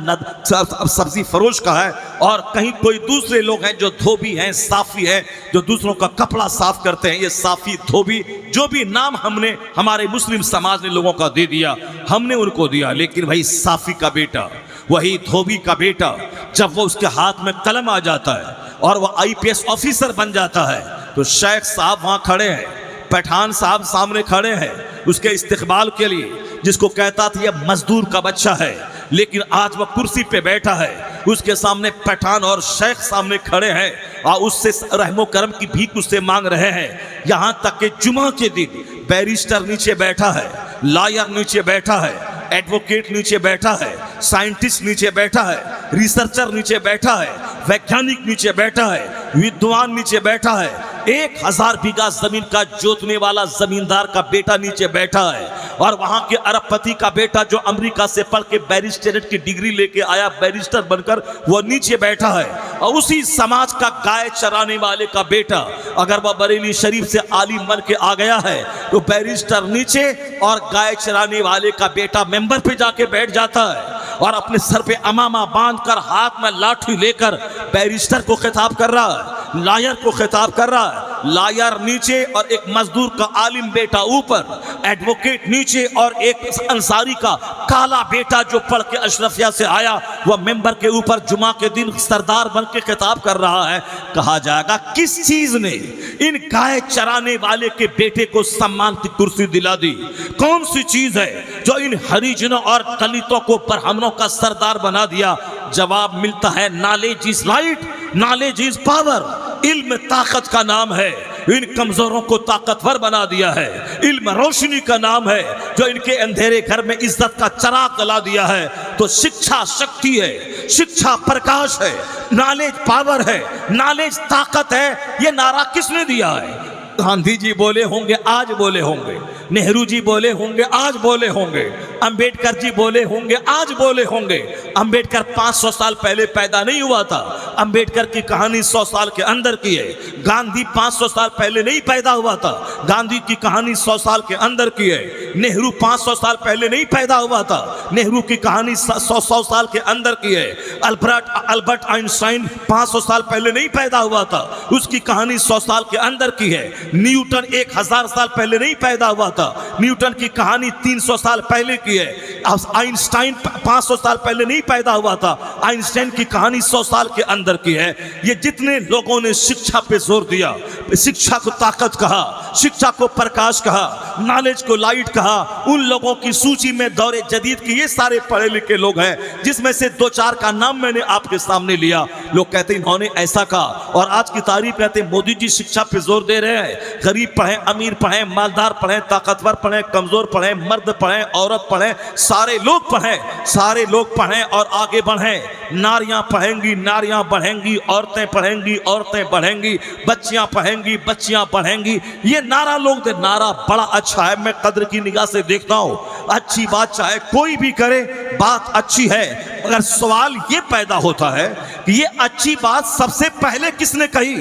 सब्जी फरोश का है, और कहीं कोई दूसरे लोग हैं जो धोबी हैं, साफी हैं, जो दूसरों का कपड़ा साफ करते हैं। ये साफी, धोबी, जो भी नाम हमने हमारे मुस्लिम समाज ने लोगों का दे दिया, हमने उनको दिया। लेकिन भाई साफी का बेटा, वही धोबी का बेटा, जब वो उसके हाथ में कलम आ जाता है और वह आईपीएस ऑफिसर बन जाता है, तो शेख साहब वहाँ खड़े हैं, पठान साहब सामने खड़े हैं उसके इस्तेकबाल के लिए, जिसको कहता था यह मजदूर का बच्चा है, लेकिन आज वह कुर्सी पे बैठा है। उसके सामने पठान और शेख सामने खड़े हैं और उससे रहमो करम की भीख उससे मांग रहे हैं। यहाँ तक कि जुमा के दिन बैरिस्टर नीचे बैठा है, लॉयर नीचे बैठा है, एडवोकेट नीचे बैठा है, साइंटिस्ट नीचे बैठा है, रिसर्चर नीचे बैठा है, वैज्ञानिक नीचे बैठा है, विद्वान नीचे बैठा है, 1000 बीघा जमीन का जोतने वाला जमींदार का बेटा नीचे बैठा है, और वहां के अरबपति का बेटा जो अमेरिका से पढ़ के बैरिस्टरेट की डिग्री लेके आया, बैरिस्टर बनकर वो नीचे बैठा है। और उसी समाज का गाय चराने वाले का बेटा अगर वह बरेली शरीफ से आलिम बन के आ गया है तो बैरिस्टर नीचे और गाय चराने वाले का बेटा मेंबर पे जाके बैठ जाता है, और अपने सर पे अमामा बांधकर हाथ में लाठी लेकर बैरिस्टर को खिताब कर रहा है, लॉयर को खिताब कर रहा है। लॉयर नीचे और एक मजदूर का आलिम बेटा ऊपर, एडवोकेट नीचे और एक अंसारी का काला बेटा जो पढ़ के अशरफिया से आया वह मेंबर के ऊपर जुमा के दिन सरदार बन के खिताब कर रहा है। कहा जाएगा किस चीज ने इन गाय चराने वाले के बेटे को सम्मान की कुर्सी दिला दी? कौन सी चीज है जो इन हरिजनों और दलितों को ब्राह्मणों का सरदार बना दिया? जवाब मिलता है knowledge is light, knowledge is power. इल्म ताकत का नाम है, इन कमजोरों को ताकतवर बना दिया है। इल्म रोशनी का नाम है जो इनके अंधेरे घर में इज्जत का चिराग जला दिया है। तो शिक्षा शक्ति है, शिक्षा प्रकाश है, नॉलेज पावर है, नॉलेज ताकत है। ये नारा किसने दिया है? गांधी जी बोले होंगे, आज बोले होंगे, नेहरू जी बोले होंगे, आज बोले होंगे, अंबेडकर जी बोले होंगे, आज बोले होंगे। अंबेडकर 500 साल पहले पैदा नहीं हुआ था, अंबेडकर की कहानी 100 साल के अंदर की है। गांधी 500 साल पहले नहीं पैदा हुआ था, गांधी की कहानी 100 साल के अंदर की है। नेहरू 500 साल पहले नहीं पैदा हुआ था, नेहरू की कहानी 100 साल के अंदर की है। अल्बर्ट आइंस्टाइन 500 साल पहले नहीं पैदा हुआ था, उसकी कहानी 100 साल के अंदर की है। न्यूटन 1000 साल पहले नहीं पैदा हुआ था, न्यूटन की कहानी 300 साल पहले की है। आइंस्टाइन 500 साल पहले नहीं पैदा हुआ था, आइंस्टाइन की कहानी 100 साल के अंदर की है। ये जितने लोगों ने शिक्षा पे जोर दिया, शिक्षा को ताकत कहा, शिक्षा को प्रकाश कहा, नॉलेज को लाइट कहा, उन लोगों की सूची में दौरे जदीद की ये सारे पढ़े लिखे लोग हैं, जिसमें से 2-4 का नाम मैंने आपके सामने लिया। लोग कहते हैं इन्होंने ऐसा कहा, और आज की तारीफ कहते हैं मोदी जी शिक्षा पे जोर दे रहे हैं। गरीब पढ़े, अमीर पढ़े, मालदार पढ़े, ताकतवर पढ़े, कमजोर पढ़े, मर्द पढ़े, औरत पढ़े, सारे लोग पढ़े, सारे लोग पढ़े और आगे बढ़े। नारियां पढ़ेंगी, नारियां बढ़ेंगी, औरतें पढ़ेंगी, औरतें बढ़ेंगी, बच्चियां पढ़ेंगी, बच्चियां बढ़ेंगी। ये नारा लोग दे, नारा बड़ा अच्छा है, मैं कद्र की निगाह से देखता हूं। अच्छी बात चाहे कोई भी करे, बात अच्छी है, मगर सवाल ये पैदा होता है कि ये अच्छी बात सबसे पहले किसने कही,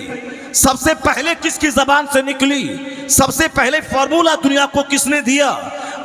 सबसे पहले किसकी जबान से निकली, सबसे पहले फॉर्मूला दुनिया को किसने दिया।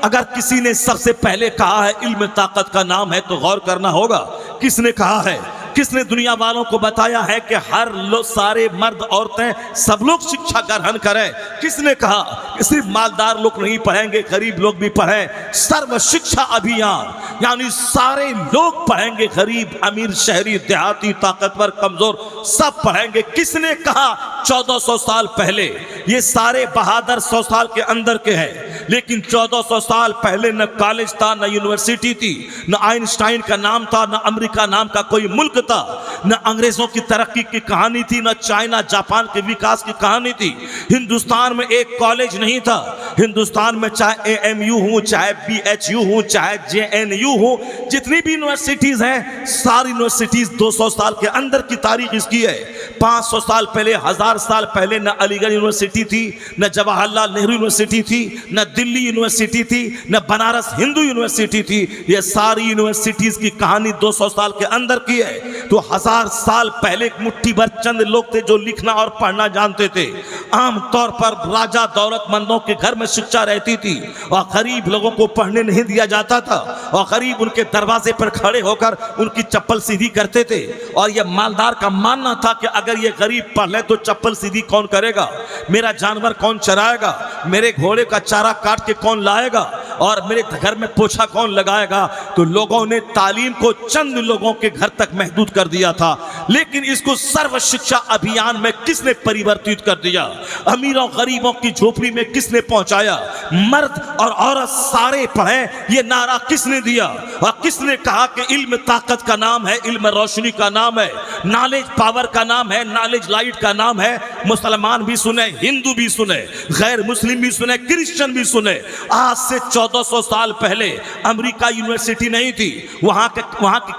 अगर किसी ने सबसे पहले कहा है इल्म ताकत का नाम है, तो गौर करना होगा किसने कहा है, किसने दुनिया वालों को बताया है कि हर लोग, सारे मर्द औरतें सब लोग शिक्षा ग्रहण करें। किसने कहा कि सिर्फ मालदार लोग नहीं पढ़ेंगे, गरीब लोग भी पढ़ें। सर्व शिक्षा अभियान, यानी सारे लोग पढ़ेंगे, गरीब, अमीर, शहरी, देहाती, ताकतवर, कमजोर, सब पढ़ेंगे। किसने कहा 1400 साल पहले? ये सारे बहादुर 100 साल के अंदर के हैं, लेकिन 1400 साल पहले न कॉलेज था, न यूनिवर्सिटी थी, न आइंस्टाइन का नाम था, न अमेरिका नाम का कोई मुल्क था, न अंग्रेजों की तरक्की की कहानी थी, न चाइना जापान के विकास की कहानी थी। हिंदुस्तान में एक कॉलेज नहीं था, हिंदुस्तान में चाहे AMU हो, चाहे BHU हो, चाहे JNU हो, जितनी भी यूनिवर्सिटीज हैं, सारी यूनिवर्सिटीज 200 साल के अंदर की तारीख इसकी है। 500 साल पहले, 1000 साल पहले न अलीगढ़ यूनिवर्सिटी थी, न जवाहरलाल नेहरू यूनिवर्सिटी थी, न दिल्ली यूनिवर्सिटी थी, न बनारस हिंदू यूनिवर्सिटी थी। ये सारी यूनिवर्सिटीज की कहानी 200 साल के अंदर की है। तो 1000 साल पहले एक मुट्ठी भर चंद लोग थे जो लिखना और पढ़ना जानते थे। आम तौर पर राजा दौलतमंदों के घर में शिक्षा रहती थी, और गरीब लोगों को पढ़ने नहीं दिया जाता था, और गरीब उनके दरवाजे पर खड़े होकर उनकी चप्पल सीधी करते थे। और यह मालदार का मानना था कि अगर ये गरीब पढ़ ले तो चप्पल सीधी कौन करेगा, मेरा जानवर कौन चराएगा, मेरे घोड़े का चारा काट के कौन लाएगा, और मेरे घर में पोछा कौन लगाएगा। तो लोगों ने तालीम को चंद लोगों के घर तक महदूद कर दिया था। लेकिन इसको सर्व शिक्षा अभियान में किसने परिवर्तित कर दिया, अमीरों गरीबों की झोपड़ी में किसने पहुंचाया। मर्द और औरत सारे पढ़े, ये नारा किसने दिया, और किसने कहा कि इल्म ताकत का नाम है, इल्म रोशनी का नाम है, नॉलेज पावर का नाम है, नॉलेज लाइट का नाम है। मुसलमान भी सुने, हिंदू भी सुने, गैर मुस्लिम भी सुने, क्रिश्चियन भी सुने। आज से 1400 साल पहले अमेरिका यूनिवर्सिटी नहीं थी, वहां के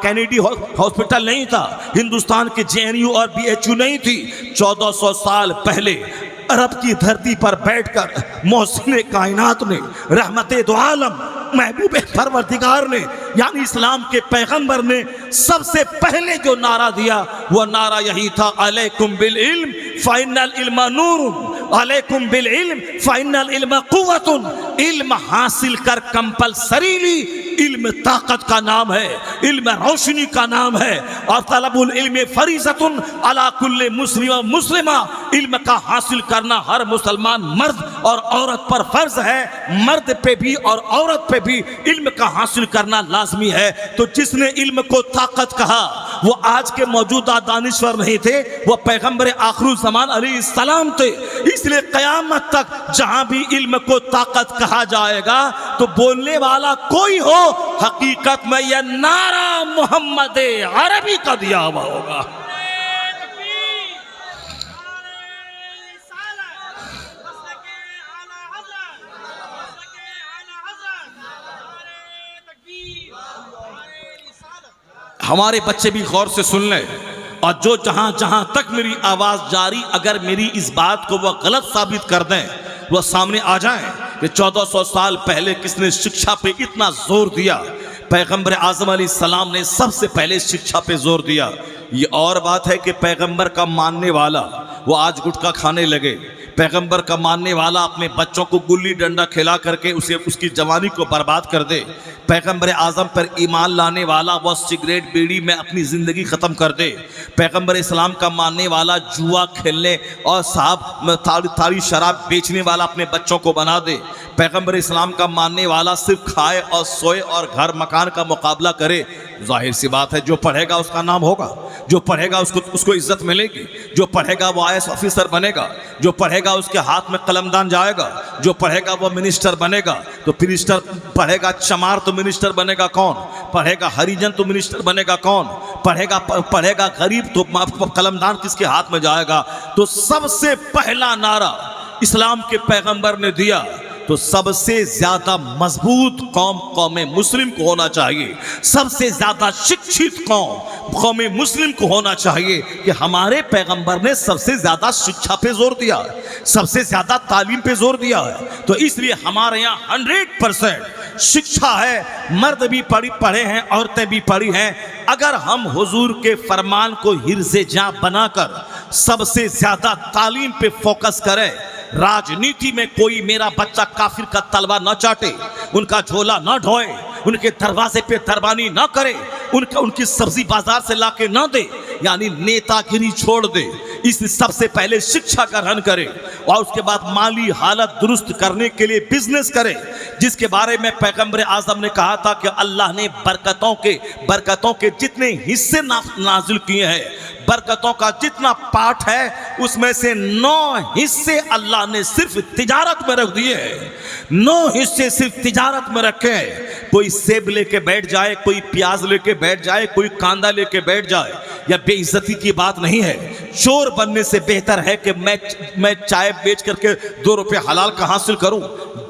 कैनेडी हॉस्पिटल नहीं था, हिंदुस्तान के JNU और BHU नहीं थी। 1400 साल पहले अरब की धरती पर बैठकर मोहसिन कायनात ने, रहमते दो आलम, महबूब परवरदिगार ने, यानी इस्लाम के पैगंबर ने सबसे पहले जो नारा दिया वो नारा यही था, अलैकुम बिल इल्म फाइनल इल्म नूरुन, अलैकुम बिल इल्म फाइनल इल्म कुव्वतुन। इल्म हासिल कर कंपलसरीली, इल्म ताकत का नाम है, इल्म रोशनी का नाम है, और तलबुल इल्म फरीज़तुन अला कुल्ले मुस्लिम व मुस्लिमा। इल्म का हासिल करना हर मुसलमान मर्द और औरत पर फर्ज है, मर्द पे भी और औरत पे भी इल्म का हासिल करना लाजमी है। तो जिसने इल्म को ताकत कहा वो आज के मौजूदा दानिश्वर नहीं थे, वो पैगंबर आखिरुल ज़मान अलैहिस्सलाम थे। इसलिए क़यामत तक जहां भी इल्म को ताकत कहा जाएगा तो बोलने वाला कोई हो, हकीकत में यह नारा मोहम्मद अरबी का दिया हुआ होगा। हमारे बच्चे भी गौर से सुन लें, और जो जहां जहां तक मेरी आवाज जारी, अगर मेरी इस बात को वह गलत साबित कर दें, वह सामने आ जाएं। कि 1400 साल पहले किसने शिक्षा पे इतना जोर दिया? पैगंबर आज़म अलैहिस्सलाम ने सबसे पहले शिक्षा पे जोर दिया। ये और बात है कि पैगंबर का मानने वाला वो आज गुटखा खाने लगे, पैगंबर का मानने वाला अपने बच्चों को गुल्ली डंडा खिला करके उसे उसकी जवानी को बर्बाद कर दे, पैगंबर आज़म पर ईमान लाने वाला वह सिगरेट बीड़ी में अपनी ज़िंदगी ख़त्म कर दे, पैगंबर इस्लाम का मानने वाला जुआ खेलने और साहब तारी शराब बेचने वाला अपने बच्चों को बना दे, पैगंबर इस्लाम का मानने वाला सिर्फ खाए और सोए और घर मकान का मुकाबला करे। जाहिर सी बात है, जो पढ़ेगा उसका नाम होगा, जो पढ़ेगा उसको इज्जत मिलेगी, जो पढ़ेगा वो IAS ऑफिसर बनेगा, जो पढ़ेगा उसके हाथ में कलमदान जाएगा, जो पढ़ेगा वो मिनिस्टर बनेगा। तो मिनिस्टर पढ़ेगा चमार तो मिनिस्टर बनेगा कौन? पढ़ेगा हरिजन तो मिनिस्टर बनेगा कौन? पढ़ेगा गरीब तो कलमदान किसके हाथ में जाएगा? तो सबसे पहला नारा इस्लाम के पैगंबर ने दिया तो सबसे ज्यादा मजबूत कौम कौम मुस्लिम को होना चाहिए, सबसे ज्यादा शिक्षित कौम मुस्लिम को होना चाहिए कि हमारे पैगंबर ने सबसे ज्यादा शिक्षा पे जोर दिया है, सबसे ज्यादा तालीम पे जोर दिया है। तो इसलिए हमारे यहाँ 100% शिक्षा है, मर्द भी पढ़े हैं, औरतें भी पढ़ी हैं। अगर हम हुजूर के फरमान को हिर्ज़े जां बनाकर सबसे ज्यादा तालीम पे फोकस करें, राजनीति में कोई मेरा बच्चा काफिर का तलवा न चाटे, उनका झोला न ढोए, उनके दरवाजे पे दरबानी न करे, उनकी सब्जी बाजार से लाके न दे, यानी नेतागिरी छोड़ दे। इस सबसे पहले शिक्षा का ग्रहण करे और उसके बाद माली हालत दुरुस्त करने के लिए बिजनेस करे, जिसके बारे में पैगंबर आज़म ने कहा था कि अल्लाह ने बरकतों के जितने हिस्से नाजिल किए हैं, बरकतों का जितना पार्ट है उसमें से 9 हिस्से अल्लाह ने सिर्फ तिजारत में रख दिए हैं। 9 हिस्से सिर्फ तिजारत में रखे हैं। कोई सेब लेके बैठ जाए, कोई प्याज लेके बैठ जाए, कोई कांदा लेके बैठ जाए, यह बेइज्जती की बात नहीं है। चोर बनने से बेहतर है कि मैं चाय बेच करके 2 रुपये हलाल का हासिल करूं।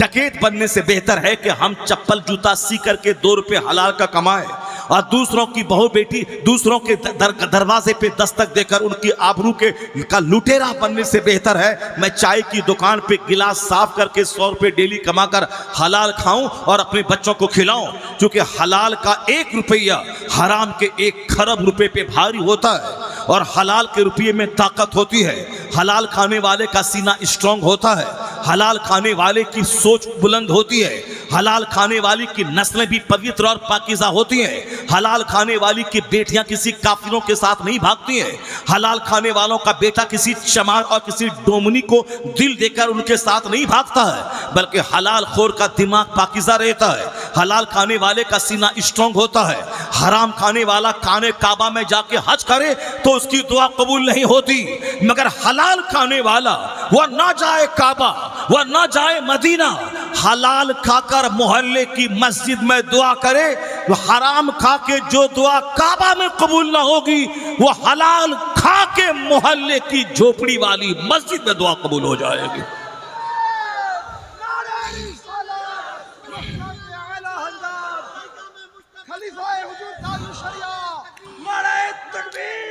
डकैत बनने से बेहतर है कि हम चप्पल जूता सी करके 2 रुपये हलाल का कमाएं और दूसरों की बहू बेटी दूसरों के दरवाजे पे दस्तक देकर उनकी आबरू का लुटेरा बनने से बेहतर है मैं चाय की दुकान पे गिलास साफ करके 100 रुपये डेली कमाकर हलाल खाऊं और अपने बच्चों को खिलाऊं। क्योंकि हलाल का 1 रुपया हराम के 1 खरब रुपए पे भारी होता है और हलाल के रुपये में ताकत होती है। हलाल खाने वाले का सीना स्ट्रांग होता है, हलाल खाने वाले की सोच बुलंद होती है, हलाल खाने वाली की नस्लें भी पवित्र और पाकीज़ा होती हैं, हलाल खाने वाली की बेटियां किसी काफिरों के साथ नहीं भागती हैं, हलाल खाने वालों का बेटा किसी चमार और किसी डोमनी को दिल देकर उनके साथ नहीं भागता है, बल्कि हलाल खोर का दिमाग पाकीज़ा रहता है, हलाल खाने वाले का सीना स्ट्रांग होता है। हराम खाने वाला खाने काबा में जाके हज करे तो उसकी दुआ कबूल नहीं होती, मगर हलाल खाने वाला वह ना जाए काबा, वह ना जाए मदीना, हलाल खाकर मोहल्ले की मस्जिद में दुआ करे, वो हराम खा के जो दुआ काबा में कबूल ना होगी वो हलाल खा के मोहल्ले की झोपड़ी वाली मस्जिद में दुआ कबूल हो जाएगी।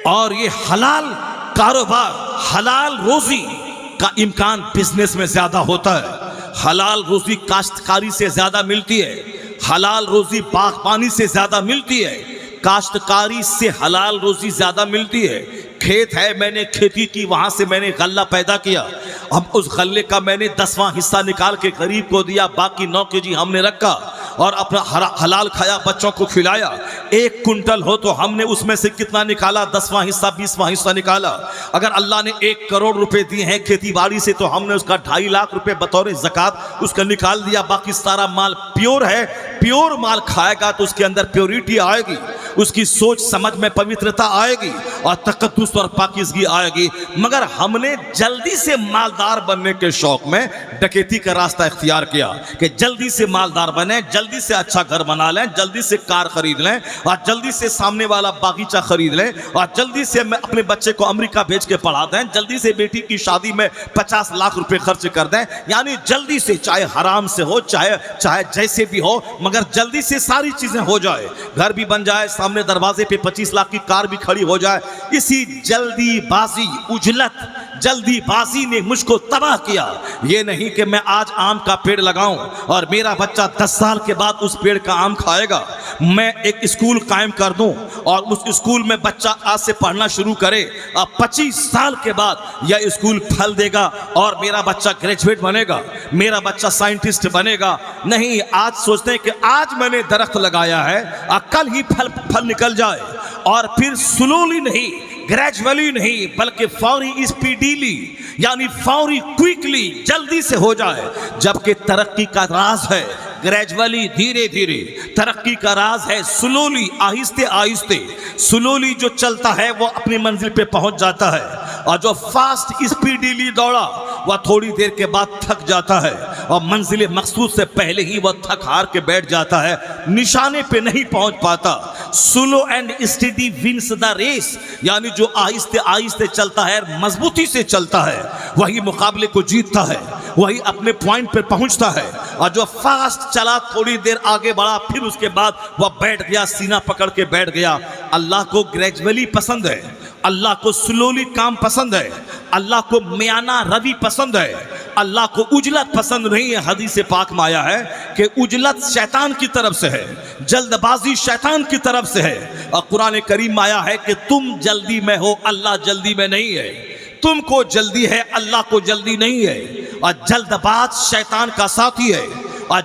और ये हलाल कारोबार, हलाल रोजी का इम्कान बिजनेस में ज्यादा होता है। हलाल रोजी काश्तकारी से ज्यादा मिलती है, हलाल रोजी बागबानी से ज्यादा मिलती है, काश्तकारी से हलाल रोजी ज्यादा मिलती है। खेत है, मैंने खेती की, वहां से मैंने गल्ला पैदा किया, अब उस गल्ले का मैंने 10वां हिस्सा निकाल के गरीब को दिया, बाकी 9 केजी हमने रखा और अपना हलाल खाया, बच्चों को खिलाया। 1 कुंटल हो तो हमने उसमें से कितना निकाला? 10वां हिस्सा, 20वां हिस्सा निकाला। अगर अल्लाह ने 1 करोड़ रुपए दिए हैं खेती बाड़ी से तो हमने उसका 2.5 लाख रुपए बतौर ज़कात उसका निकाल दिया। बाकी सारा माल प्योर है, प्योर माल खाएगा तो उसके अंदर प्योरिटी आएगी, उसकी सोच समझ में पवित्रता आएगी और तकद्दुस और पाकीज़गी आएगी। मगर हमने जल्दी से मालदार बनने के शौक में डकैती का रास्ता इख्तियार किया कि जल्दी से मालदार बने, जल्दी से अच्छा घर बना लें, जल्दी से कार खरीद लें और जल्दी से सामने वाला बागीचा खरीद लें, और जल्दी से मैं अपने बच्चे को अमेरिका भेज के पढ़ा दें, जल्दी से बेटी की शादी में 50 लाख रुपए खर्च कर दें। यानी जल्दी से, चाहे हराम से हो, चाहे जैसे भी हो, मगर जल्दी से सारी चीजें हो जाए, घर भी बन जाए, सामने दरवाजे पे 25 लाख की कार भी खड़ी हो जाए। इसी जल्दीबाजी, उजलत, जल्दीबाजी ने मुझको तबाह किया। ये नहीं कि मैं आज आम का पेड़ लगाऊं और मेरा बच्चा 10 साल के बाद उस पेड़ का आम खाएगा। मैं एक स्कूल कायम कर दूं और उस स्कूल में बच्चा आज से पढ़ना शुरू करे, और 25 साल के बाद यह स्कूल फल देगा और मेरा बच्चा ग्रेजुएट बनेगा, मेरा बच्चा साइंटिस्ट बनेगा। नहीं, आज सोचते हैं कि आज मैंने दरख्त लगाया है और कल ही फल निकल जाए, और फिर स्लोली नहीं, ग्रेजुअली नहीं, बल्कि फौरी, स्पीडीली, यानी फौरी, क्विकली, जल्दी से हो जाए। जबकि तरक्की का राज है ग्रेजुअली, धीरे धीरे। तरक्की का राज है स्लोली, आहिस्ते आहिस्ते। स्लोली जो चलता है वो अपनी मंजिल पे पहुंच जाता है, और जो फास्ट स्पीडीली दौड़ा वह थोड़ी देर के बाद थक जाता है, और मंजिल मकसूद से पहले ही वह थक हार के बैठ जाता है, निशाने पे नहीं पहुंच पाता। Slow and steady wins the race, यानी जो आहिस्ते आहिस्ते चलता है, मजबूती से चलता है, वही मुकाबले को जीतता है, वही अपने पॉइंट पे पहुंचता है। और जो फास्ट चला, थोड़ी देर आगे बढ़ा, फिर उसके बाद वह बैठ गया, सीना पकड़ के बैठ गया। अल्लाह को ग्रेजुअली पसंद है, अल्लाह को स्लोली काम पसंद है, अल्लाह को मियाना रवि पसंद है, अल्लाह को उजलत पसंद नहीं है। हदीस पाक में आया है कि उजलत शैतान की तरफ से है, जल्दबाजी शैतान की तरफ से है। और कुरान करीम में आया है कि तुम जल्दी में हो, अल्लाह जल्दी में नहीं है। तुमको जल्दी है, अल्लाह को जल्दी नहीं है। और जल्दबाज शैतान का साथी है, और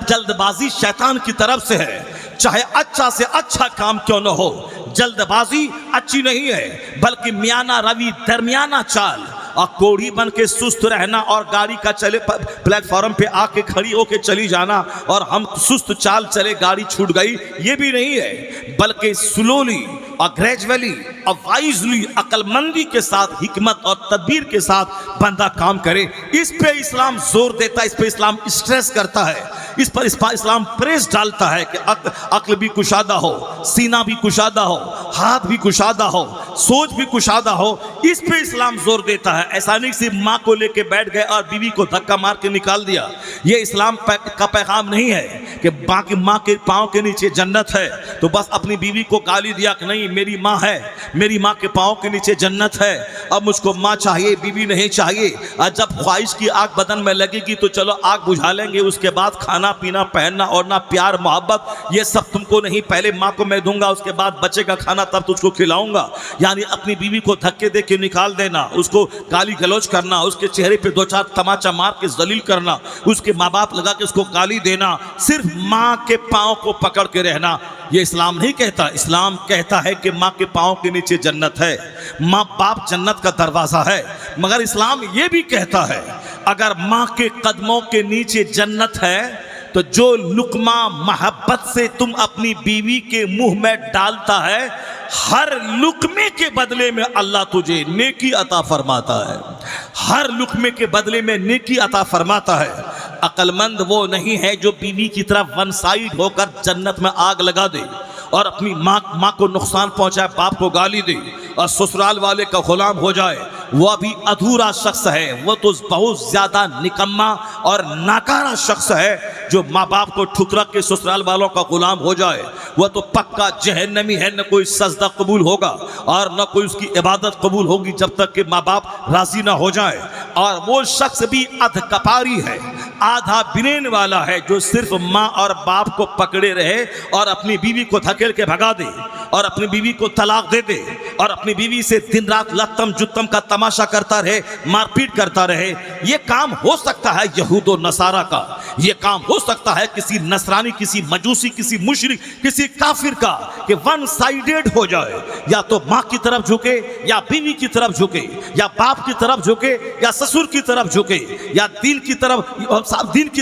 जल्दबाजी शैतान की तरफ से है। चाहे अच्छा से अच्छा काम क्यों न हो, जल्दबाजी अच्छी नहीं है, बल्कि मियाना रवि, दरमियाना चाल। और कोढ़ी बन के सुस्त रहना और गाड़ी का चले प्लेटफॉर्म पे आके खड़ी होके चली जाना, और हम सुस्त चाल चले, गाड़ी छूट गई, ये भी नहीं है, बल्कि स्लोली और ग्रेजुअली और वाइजली, अक्लमंदी के साथ, हिकमत और तदबीर के साथ बंदा काम करे। इस पे इस्लाम जोर देता है, इस पे इस्लाम स्ट्रेस करता है, इस पर इस्लाम प्रेस डालता है कि अक्ल भी कुशादा हो, सीना भी कुशादा हो, हाथ भी कुशादा हो, सोच भी कुशादा हो। इस पे इस्लाम जोर देता है। ऐसा नहीं सिर्फ माँ को लेके बैठ गए और बीवी को धक्का मार के निकाल दिया। ये इस्लाम का पैगाम नहीं है कि बाकी माँ के पाँव के नीचे जन्नत है तो बस अपनी बीवी को गाली दिया कि नहीं मेरी माँ है, मेरी माँ के पाँव के नीचे जन्नत है, अब मुझको माँ चाहिए, बीवी नहीं चाहिए। और जब ख्वाहिश की आग बदन में लगेगी तो चलो आग बुझा लेंगे, उसके बाद खाना पीना, पहनना और ना प्यार मोहब्बत, ये सब तुमको नहीं। पहले माँ को मैं दूंगा, उसके बाद बचेगा खाना तब तुझको खिलाऊंगा। यानी अपनी बीवी को धक्के दे के निकाल देना, उसको गाली गलौज करना, उसके चेहरे पे 2-4 तमाचा मार के जलील करना, उसके माँ बाप लगा के उसको गाली देना, सिर्फ माँ के पाँव को पकड़ के रहना, ये इस्लाम नहीं कहता। इस्लाम कहता है कि माँ के पाँव के नीचे जन्नत है, माँ बाप जन्नत का दरवाज़ा है। मगर इस्लाम ये भी कहता है अगर माँ के कदमों के नीचे जन्नत है तो जो लुकमा मोहब्बत से तुम अपनी बीवी के मुंह में डालता है, हर लुकमे के बदले में अल्लाह तुझे नेकी अता फरमाता है, हर लुकमे के बदले में नेकी अता फरमाता है। अक्लमंद वो नहीं है जो बीवी की तरफ वन साइड होकर जन्नत में आग लगा दे और अपनी माँ को नुकसान पहुंचाए, बाप को गाली दे और ससुराल वाले का गुलाम हो जाए। वह भी अधूरा शख्स है, वह तो बहुत ज्यादा निकम्मा और नाकारा शख्स है जो माँ बाप को ठुकरा के ससुराल वालों का गुलाम हो जाए। वह तो पक्का जहन्नमी है, न कोई सजदा कबूल होगा और न कोई उसकी इबादत कबूल होगी जब तक कि माँ बाप राजी ना हो जाए। और वो शख्स भी अधकपारी है, आधा बिनेन वाला है जो सिर्फ माँ और बाप को पकड़े रहे और अपनी बीवी को धकेल के भगा दे और अपनी बीवी को तलाक दे दे और अपनी बीवी से दिन रात लत्तम जुत्तम का तमाशा करता रहे, मारपीट करता रहे। ये काम हो सकता है यहूद और नसारा का, ये काम हो सकता है किसी नसरानी, किसी मजूसी, किसी मुशरिक, किसी काफिर का कि वन साइडेड हो जाए, या तो माँ की तरफ झुके या बीवी की तरफ झुके या बाप की तरफ झुके या ससुर की तरफ झुके या दीन की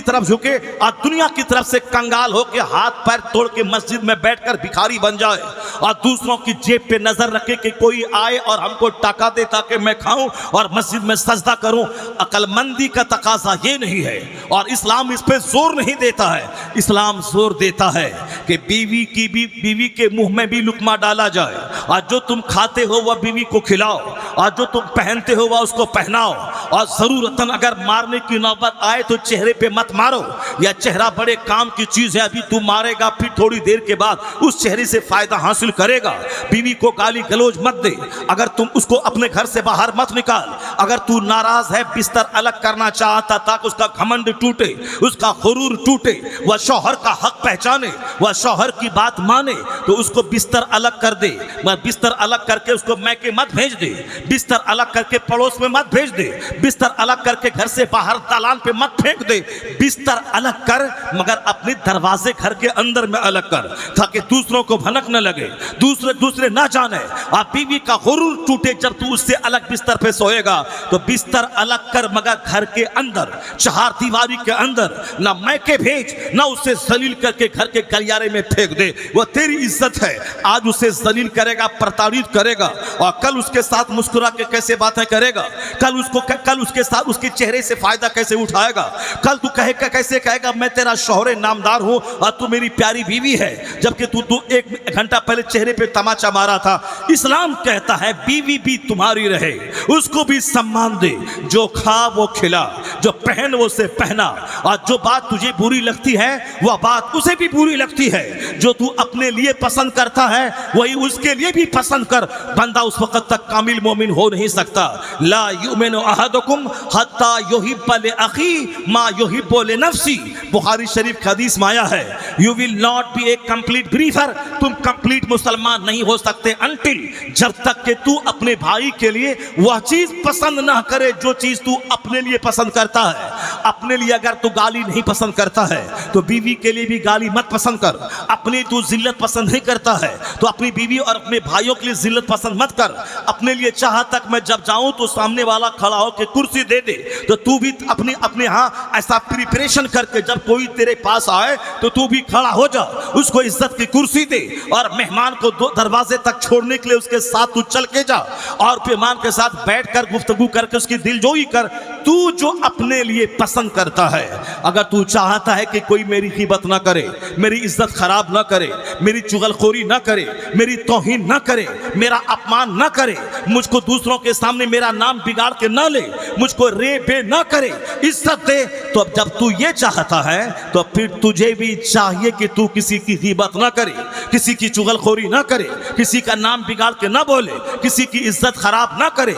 तरफ झुके और दुनिया की तरफ से कंगाल होकर हाथ पैर तोड़ के मस्जिद में बैठकर भिखारी बन जाए और दूसरों की जेब पे नजर रखे कि कोई आए और हमको टाका दे ताकि मैं खाऊं और मस्जिद में सजदा करूं। अक्लमंदी का तकाजा ये नहीं है और इस्लाम इस पे जोर नहीं देता है। इस्लाम जोर देता है कि बीवी के मुंह में भी लुकमा डाला जाए और जो तुम खाते हो वह बीवी को खिलाओ और जो तुम पहनते हो वह उसको पहनाओ और जरूरतन अगर मारने की नौबत आए तो चेहरे पे मत मारो। यह चेहरा बड़े काम की चीज है, अभी तू मारेगा फिर थोड़ी देर के बाद उस चेहरे से फायदा हासिल करेगा। बीवी को गाली गलौज मत दे, अगर तुम उसको अपने घर से बाहर मत निकाल। अगर तू नाराज है, बिस्तर अलग करना चाहता ताकि उसका घमंड टूटे, उसका गुरूर टूटे, वह शौहर का हक पहचाने, वह शौहर की बात माने, तो उसको बिस्तर अलग कर दे। वह बिस्तर अलग करके उसको मैके मत भेज दे, बिस्तर अलग करके पड़ोस में मत भेज दे, बिस्तर अलग करके घर से बाहर दालान पे मत फेंक दे। बिस्तर अलग कर मगर अपने दरवाजे घर के अंदर में अलग कर ताकि दूसरों को भनक न लगे, दूसरे ना जाने। आप बीवी का गुरूर टूटे जब तू उससे अलग बिस्तर पे सोएगा तो बिस्तर अलग कर मगर घर के अंदर चार दीवारी के अंदर ना मैके भेज ना उसे जलील करके घर के गलियारे में फेंक दे। वो तेरी इज्जत है, आज उसे जलील करेगा, प्रताड़ित करेगा और कल उसके साथ मुस्कुरा के कैसे बातें करेगा, कल उसके साथ उसके चेहरे से फायदा कैसे उठाएगा, कल तू कैसे कहेगा मैं तेरा शौहरे नामदार हूं और तू मेरी प्यारी बीवी है, जबकि तू एक घंटा पहले चेहरे पे तमाचा मारा था। इस्लाम कहता है बीवी भी तुम्हारी रहे, उसको भी सम्मान दे, जो खा वो खिला, जो पहन वो से पहना और जो बात तुझे बुरी लगती है वह बात उसे भी बुरी लगती है। जो तू अपने लिए पसंद करता है वही उसके लिए भी पसंद कर। बंदा उस वक्त तक कामिल मोमिन हो नहीं सकता। ला युमिनु अहदुकुम हत्ता युहिब्बा लिअखी मा युहिब्बु लिनफ्सी। बुखारी शरीफ का हदीस में आया है, you will not be A complete believer. तुम कंप्लीट मुसलमान नहीं हो सकते अनटिल जब तक कि तू अपने भाई के लिए वह चीज पसंद ना करे जो चीज तू अपने लिए पसंद करता है। अपने लिए अगर तू गाली नहीं पसंद करता है तो बीवी के लिए भी गाली मत पसंद कर। अपनी तू जिल्लत पसंद नहीं करता है तो अपनी बीवी और अपने भाइयों के लिए जिल्लत पसंद मत कर। अपने लिए चाह तक मैं जब जाऊं तो सामने वाला खड़ा हो के कुर्सी दे दे तो तू भी अपने यहाँ ऐसा प्रिपरेशन करके जब कोई तेरे पास आए तो तू भी खड़ा हो जा, उसको इज्जत की कुर्सी दे और मेहमान को दरवाजे तक छोड़ने के लिए उसके साथ तू चल के जा और मेहमान के साथ बैठकर गुफ्तगू करके उसकी दिलजोई कर। तू जो अपने लिए पसंद करता है, अगर तू चाहता है कि कोई मेरी ग़ीबत ना करे, मेरी इज्जत खराब ना करे, मेरी चुगलखोरी ना करे, मेरी तौहीन ना करे, मेरा अपमान ना करे, मुझको दूसरों के सामने मेरा नाम बिगाड़ के ना ले, मुझको रे बे ना करे, इज्जत दे, तो अब जब तू ये चाहता है तो फिर तुझे भी चाहिए कि तू किसी की ग़ीबत ना करे, किसी की चुगलखोरी ना करे, किसी का नाम बिगाड़ के ना बोले, किसी की इज्जत खराब ना करे,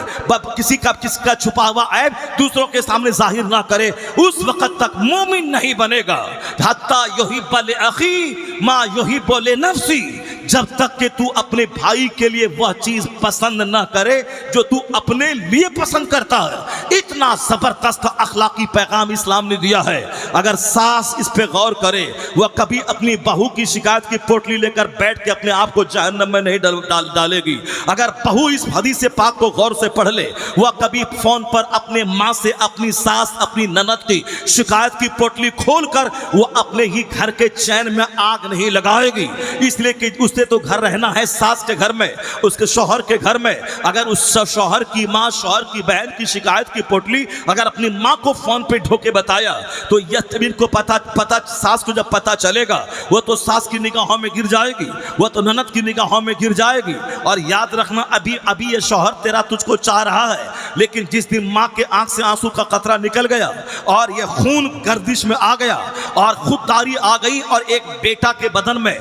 किसका छुपा हुआ ऐब दूसरों के सामने जाहिर ना करे। उस वक्त तक मोमिन नहीं बनेगा। हत्ता युहिब्बा लिअखी मा युहिब्बु लिनफ्सी। जब तक कि तू अपने भाई के लिए वह चीज पसंद ना करे जो तू अपने लिए पसंद करता है। इतना जबरदस्त अखलाकी पैगाम इस्लाम ने दिया है। अगर सास इस पे गौर करे, वह कभी अपनी बहू की शिकायत की पोटली लेकर बैठ के अपने आप को जहन्नम में नहीं डालेगी। अगर बहू इस हदीस पाक को गौर से पढ़ ले, वह कभी फोन पर अपने माँ से, अपनी सास, अपनी ननद की शिकायत की पोटली खोलकर वह अपने ही घर के चैन में आग नहीं लगाएगी। इसलिए कि उसे तो घर रहना है सास के घर में, उसके शौहर के घर में। अगर उस शौहर की माँ, शौहर की बहन की शिकायत की पोटली अगर अपनी माँ को फोन पे ढोके बताया तो यह को पता सास को जब पता चलेगा वो तो सास की निगाहों में गिर जाएगी, वो तो ननद की निगाहों में गिर जाएगी। और याद रखना, अभी ये शौहर तेरा तुझको चाह रहा है, लेकिन जिस दिन माँ के आंख से आंसू का कतरा निकल गया और ये खून गर्दिश में आ गया और खुददारी आ गई और एक बेटा के बदन में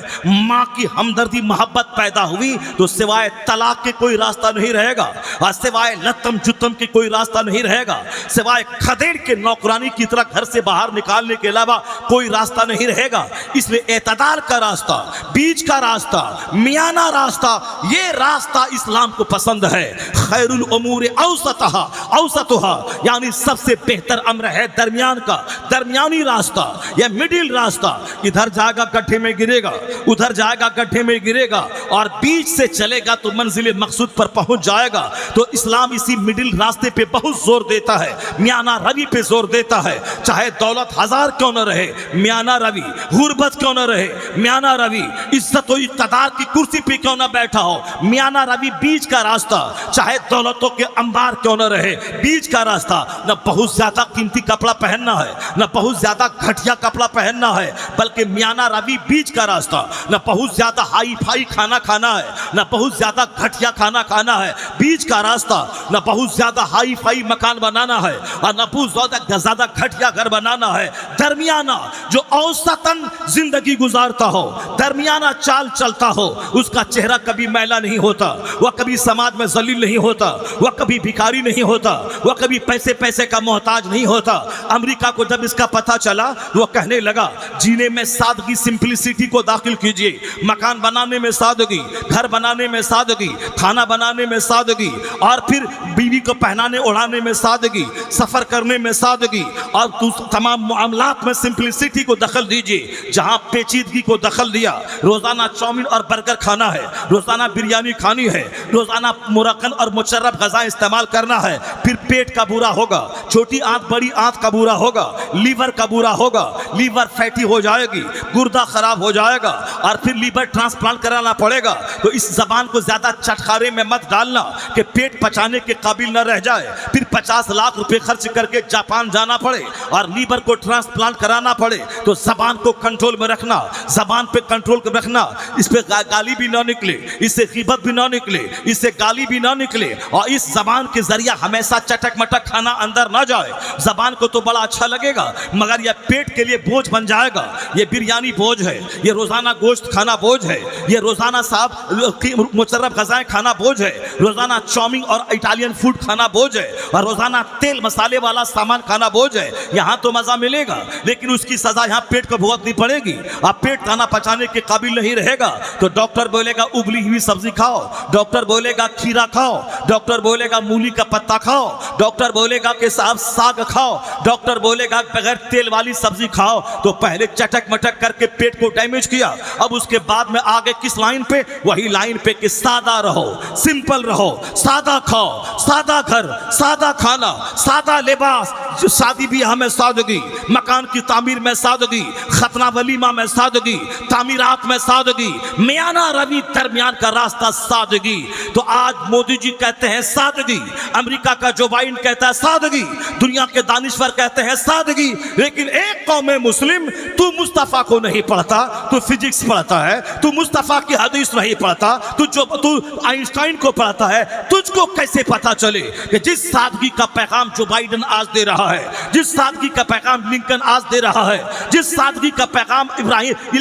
माँ की हमदर्दी मोहब्बत पैदा हुई तो सिवाय तलाक के कोई रास्ता नहीं रहेगा और सिवाय लत्तम जुत्तम के कोई रास्ता नहीं रहेगा, सिवाय खदेड़ के नौकरानी की तरह घर से बाहर निकालने के अलावा कोई रास्ता नहीं रहेगा। इसलिए एतदाल का रास्ता, बीच का रास्ता, मियाना रास्ता, ये रास्ता इस्लाम को पसंद है। खैरुल उमूर औसतुहा, यानी सबसे बेहतर अम्र है दरमियान का, दरमियानी रास्ता या मिडिल रास्ता। इधर जाएगा गड्ढे में गिरेगा, उधर जाएगा गड्ढे में में गिरेगा और बीच से चलेगा तो मंजिल मकसूद पर पहुंच जाएगा। तो इस्लाम इसी मिडिल रास्ते पे बहुत जोर देता है, मियाना रवि पे जोर देता है। चाहे दौलत हजार क्यों न रहे, मियाना रवि, गुर्बत क्यों न रहे, मियाना रवि, इज्जत और इक़्तिदार की कुर्सी पे क्यों न बैठा हो, मियाना रवि बीच का रास्ता। चाहे दौलतों के अंबार क्यों न रहे, बीच का रास्ता। न बहुत ज्यादा कीमती कपड़ा पहनना है, न बहुत ज्यादा घटिया कपड़ा पहनना है, बल्कि मियाना रवि बीच का रास्ता। न बहुत ज्यादा हाई फाई खाना खाना है, न बहुत ज्यादा घटिया खाना खाना है, बीच का रास्ता। न बहुत ज्यादा हाई फाई मकान बनाना है और न बहुत ज्यादा घटिया घर बनाना है। दरमियाना जो औसतन जिंदगी गुजारता हो, दरमियाना चाल चलता हो, उसका चेहरा कभी मैला नहीं होता, वह कभी समाज में जलील नहीं होता, वह कभी भिखारी नहीं होता, वह कभी पैसे पैसे का मोहताज नहीं होता। अमेरिका को जब इसका पता चला वह कहने लगा जीने में सादगी, सिंपलिसिटी को दाखिल कीजिए। मकान बनाने में सादगी, घर बनाने में सादगी, खाना बनाने में सादगी, और फिर बीवी को पहनाने ओढ़ाने में सादगी, सफर करने में सादगी, और तमाम मामलात में सिंपलिसिटी को दखल दीजिए। जहां पेचीदगी को दखल दिया, रोजाना चाउमीन और बर्गर खाना है, रोजाना बिरयानी खानी है, रोजाना मुरक्कन और मुशर्रफ गज़ा इस्तेमाल करना है, फिर पेट का बुरा होगा, छोटी आंत बड़ी आंत का बुरा होगा, लीवर का बुरा होगा, लीवर फैटी हो जाएगी, गुर्दा खराब हो जाएगा, और फिर लीवर ट्रांसप्लांट कराना पड़ेगा। तो इस जबान को ज्यादा चटखारे में मत डालना कि पेट पचाने के काबिल न रह जाए, फिर 50 लाख रुपए खर्च करके जापान जाना पड़े और लीवर को ट्रांसप्लांट कराना पड़े। तो जबान को कंट्रोल में रखना, जबान पे कंट्रोल रखना, इस पे गाली भी ना निकले, इससे गिबत भी ना निकले, इससे गाली भी ना निकले, और इस जबान के जरिए हमेशा चटक मटक खाना अंदर ना जाए। जबान को तो बड़ा अच्छा लगेगा मगर यह पेट के लिए बोझ बन जाएगा। ये बिरयानी बोझ है, ये रोजाना गोश्त खाना बोझ है, ये रोजाना साहब मुशर्रफ गज़ाएं खाना बोझ है, रोजाना चाउमीन और इटालियन फूड खाना बोझ है, और रोजाना तेल मसाले वाला सामान खाना बोझ है। यहाँ तो मजा मिलेगा लेकिन उसकी सजा यहाँ पेट को भुगतनी पड़ेगी। आप पेट खाना पचाने के काबिल नहीं रहेगा तो डॉक्टर बोलेगा उबली हुई सब्जी खाओ, डॉक्टर बोलेगा खीरा खाओ, डॉक्टर बोलेगा मूली का पत्ता खाओ, डॉक्टर बोलेगा कि साहब साग खाओ, डॉक्टर बोलेगा बगैर तेल वाली सब्जी खाओ। तो पहले चटक मटक करके पेट को डैमेज किया, अब उसके बाद में आगे किस लाइन पे, वही लाइन पे कि सादा रहो, सिंपल रहो, सादा खाओ, सादा घर, सादा खाना, सादा लिबास, जो शादी ब्याह में सादगी, मकान की तामीर में सादगी, खतना वलीमा में सादगी, तामीरात में सादगी, मियाना रवि दरमियान का रास्ता सादगी। तो आज मोदी जी कहते हैं सादगी, अमेरिका का जो बाइडेन कहता है सादगी, दुनिया के दानिश्वर कहते हैं सादगी, लेकिन एक कौम मुस्लिम, तू मुस्तफा को नहीं पढ़ता, तू फिजिक्स पढ़ता है, तू मुस्तफा की हदीस नहीं पढ़ता, तू आइंस्टाइन को पढ़ता है, तुझको कैसे पता चले कि जिस सादगी का पैगाम जो बाइडेन आज दे रहा है, जिस सादगी का पैगाम लिंकन आज दे रहा है, जिस सादगी का पैगाम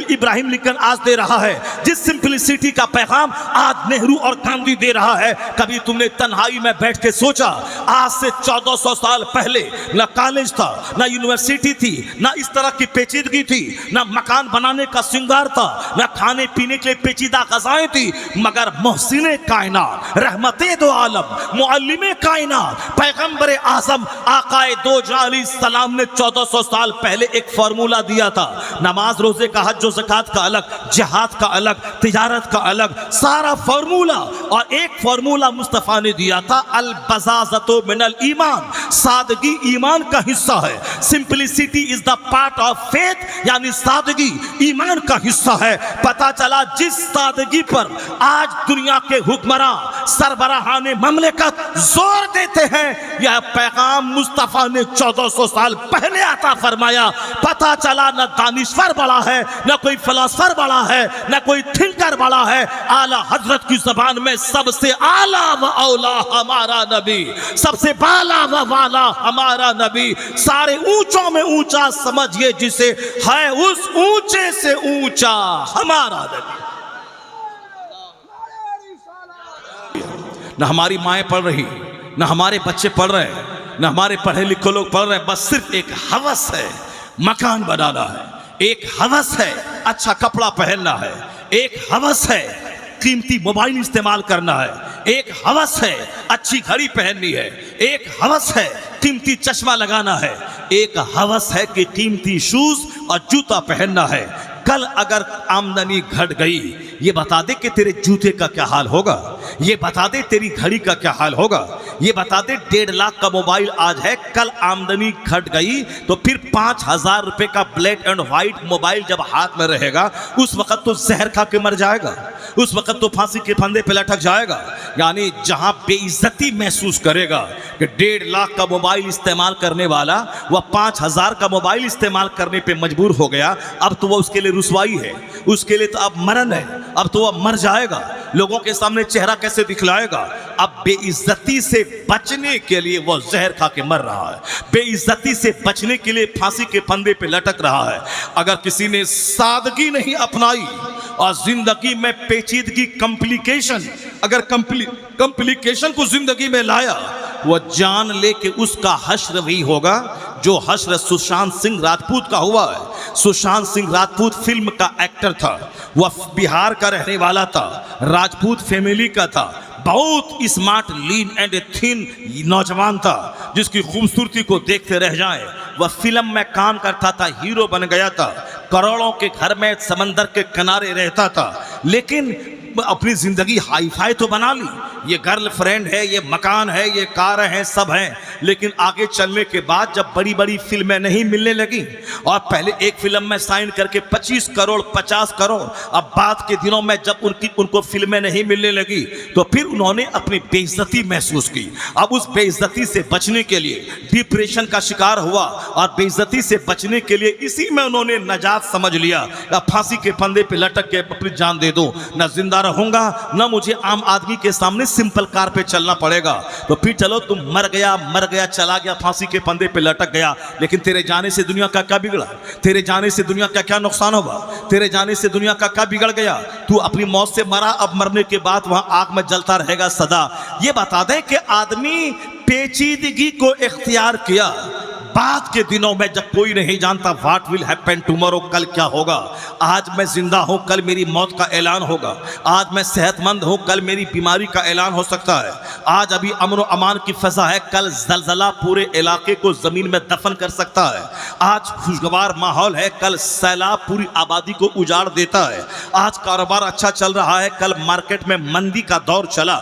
इब्राहिम लिंकन आज दे रहा है, जिस सिंपलिसिटी का पैगाम आज नेहरू और गांधी दे रहा है, कभी तुमने तन्हाई में बैठ के सोचा? आज से 1400 साल पहले न कॉलेज था, न यूनिवर्सिटी थी, न इस तरह की पेचीदगी थी, न मकान बनाने का श्रृंगार था, न खाने पीने के लिए पेचीदा ग़ज़ाएं थी, मगर मोहसिने कायनात, रहमते दो आलम, मुअल्लिमे कायनात, पैगंबर आज़म आकाए दो जहां अलैहिस्सलाम ने 1400 साल पहले एक फार्मूला दिया था। नमाज, रोजे का, हज, ज़कात का अलग, जिहाद का अलग, तिजारत का अलग, सारा फार्मूला। और एक फार्मूला मुस्तफ़ा ने दिया था, अल बज़ाज़तु मिनल ईमान, सादगी ईमान का हिस्सा है। Simplicity is the part of faith, यानी सादगी ईमान का हिस्सा है। पता चला जिस सादगी पर आज दुनिया के हुक्मरान, सरबराहाने ममलिकत जोर देते हैं, यह पैगाम मुस्तफ़ा ने 1400 साल पहले आता फरमाया। पता चला न दानिश्वर बड़ा है, न कोई फिलोसफर बड़ा है, न कोई थिंकर बड़ा है। आला हजरत की जबान में सबसे आला व औला हमारा नबी, सबसे बाला व वाला हमारा नबी, सारे ऊंचों में ऊंचा समझिए जिसे, है उस ऊंचे से ऊंचा हमारा नबी। न हमारी माएँ पढ़ रही, न हमारे बच्चे पढ़ रहे, न हमारे पढ़े लिखे लोग पढ़ रहे हैं, बस सिर्फ एक हवस है मकान बनाना है, एक हवस है अच्छा कपड़ा पहनना है, एक हवस है कीमती मोबाइल इस्तेमाल करना है, एक हवस है अच्छी घड़ी पहननी है, एक हवस है कीमती चश्मा लगाना है, एक हवस है कि कीमती शूज और जूता पहनना है। कल अगर आमदनी घट गई, ये बता दे कि तेरे जूते का क्या हाल होगा, ये बता दे तेरी घड़ी का क्या हाल होगा, ये बता दे 1.5 लाख का मोबाइल आज है, कल आमदनी घट गई तो फिर 5,000 रुपए का ब्लैक एंड व्हाइट मोबाइल जब हाथ में रहेगा, उस वक्त तो जहर खा के मर जाएगा, उस वक्त तो फांसी के फंदे पे लटक जाएगा। यानी जहां बेइज्जती महसूस करेगा कि 1.5 लाख का मोबाइल इस्तेमाल करने वाला वह 5,000 का मोबाइल इस्तेमाल करने पे मजबूर हो गया, अब तो वह उसके लिए रुसवाई है, उसके लिए तो अब मरण है, अब तो वह मर जाएगा, लोगों के सामने चेहरा कैसे दिखलाएगा। अब बेइज्जती से बचने के लिए वह जहर खा के मर रहा है, बेइज्जती से बचने के लिए फांसी के फंदे पे लटक रहा है। अगर किसी ने सादगी नहीं अपनाई और जिंदगी में पेचीदगी कॉम्प्लिकेशन, अगर कॉम्प्लिकेशन को जिंदगी में लाया, वह जान ले कि उसका हश्र वही होगा जो हश्र सुशांत सिंह राजपूत का हुआ है। सुशांत सिंह राजपूत फिल्म का एक्टर था, वह बिहार का रहने वाला था, राजपूत फैमिली का था, बहुत स्मार्ट लीन एंड थिन नौजवान था जिसकी खूबसूरती को देखते रह जाए। वह फिल्म में काम करता था, हीरो बन गया था, करोड़ों के घर में समंदर के किनारे रहता था, लेकिन अपनी जिंदगी हाई फाई तो बना ली, ये गर्लफ्रेंड है, ये मकान है, ये कार है, सब है, लेकिन आगे चलने के बाद जब बड़ी बड़ी फिल्में नहीं मिलने लगी और पहले एक फिल्म में साइन करके 25 करोड़ 50 करोड़, अब बाद के दिनों में जब उनको फिल्में नहीं मिलने लगी तो फिर उन्होंने अपनी बेइज्जती महसूस की। अब उस बेइज्जती से बचने के लिए डिप्रेशन का शिकार हुआ और बेइज्जती से बचने के लिए इसी में उन्होंने नजात समझ लिया, फांसी के फंदे पे लटक के अपनी जान दे दो, न जिंदा रहूंगा न मुझे आम आदमी के सामने सिंपल कार पे चलना पड़ेगा। तो फिर चलो तुम मर गया चला गया, फांसी के फंदे पे लटक गया, लेकिन तेरे जाने से दुनिया का क्या बिगड़ा, तेरे जाने से दुनिया का क्या नुकसान होगा, तेरे जाने से दुनिया का क्या बिगड़ गया, तू अपनी मौत से मरा, अब मरने के बाद वहां आग में जलता रहेगा सदा। ये बता दें कि आदमी पेचीदगी को इख्तियार किया, बाद के दिनों में जब कोई नहीं जानता व्हाट विल हैपन टुमारो, कल क्या होगा, आज मैं जिंदा हूं कल मेरी मौत का ऐलान होगा, आज मैं सेहतमंद हूं कल मेरी बीमारी का ऐलान हो सकता है, आज अभी अमन और अमान की फजा है, कल जलजला पूरे इलाके को जमीन में दफन कर सकता है, आज खुशगवार माहौल है, कल सैलाब पूरी आबादी को उजाड़ देता है, आज कारोबार अच्छा चल रहा है, कल मार्केट में मंदी का दौर चला,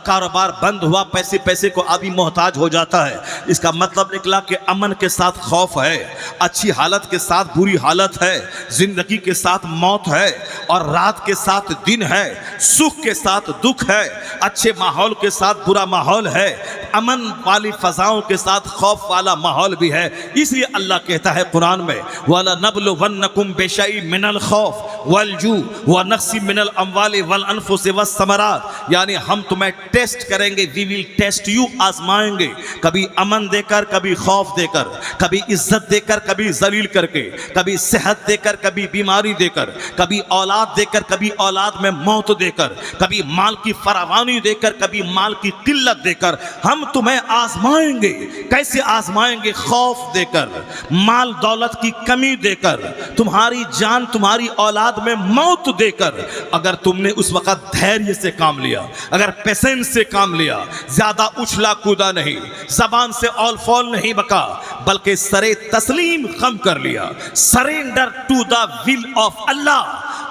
कारोबार बंद हुआ, पैसे पैसे को आदमी मोहताज हो जाता है। इसका मतलब निकला कि अमन के साथ खौफ है, अच्छी हालत के साथ बुरी हालत है, जिंदगी के साथ मौत है और रात के साथ दिन है, सुख के साथ दुख है, अच्छे माहौल के साथ बुरा माहौल है, अमन वाली फजाओं के साथ खौफ वाला माहौल भी है। इसलिए अल्लाह कहता है कुरान में, वाला नबलुवन्नकुम बिशैइन मिनल खौफ वल जू व नक्सी मिनल अमवालि वल अनफुसि वस समरात, यानी हम तुम्हें टेस्ट करेंगे, वी विल टेस्ट यू, आजमाएंगे, कभी अमन देकर कभी खौफ देकर, कभी इज्जत देकर कभी जलील करके, कभी सेहत देकर कभी बीमारी देकर, कभी औलाद देकर कभी औलाद में मौत देकर, कभी माल की फरावानी देकर कभी माल की किल्लत देकर हम तुम्हें आजमाएंगे। कैसे आजमाएंगे? खौफ देकर, माल दौलत की कमी देकर, तुम्हारी जान तुम्हारी औलाद में मौत देकर। अगर तुमने उस वक्त धैर्य से काम लिया, अगर पेशेंस से काम लिया, ज्यादा उछला कूदा नहीं, जबान से ऑल फॉल नहीं बका, बल्कि सरे तस्लीम खम कर लिया, surrender to the will of Allah,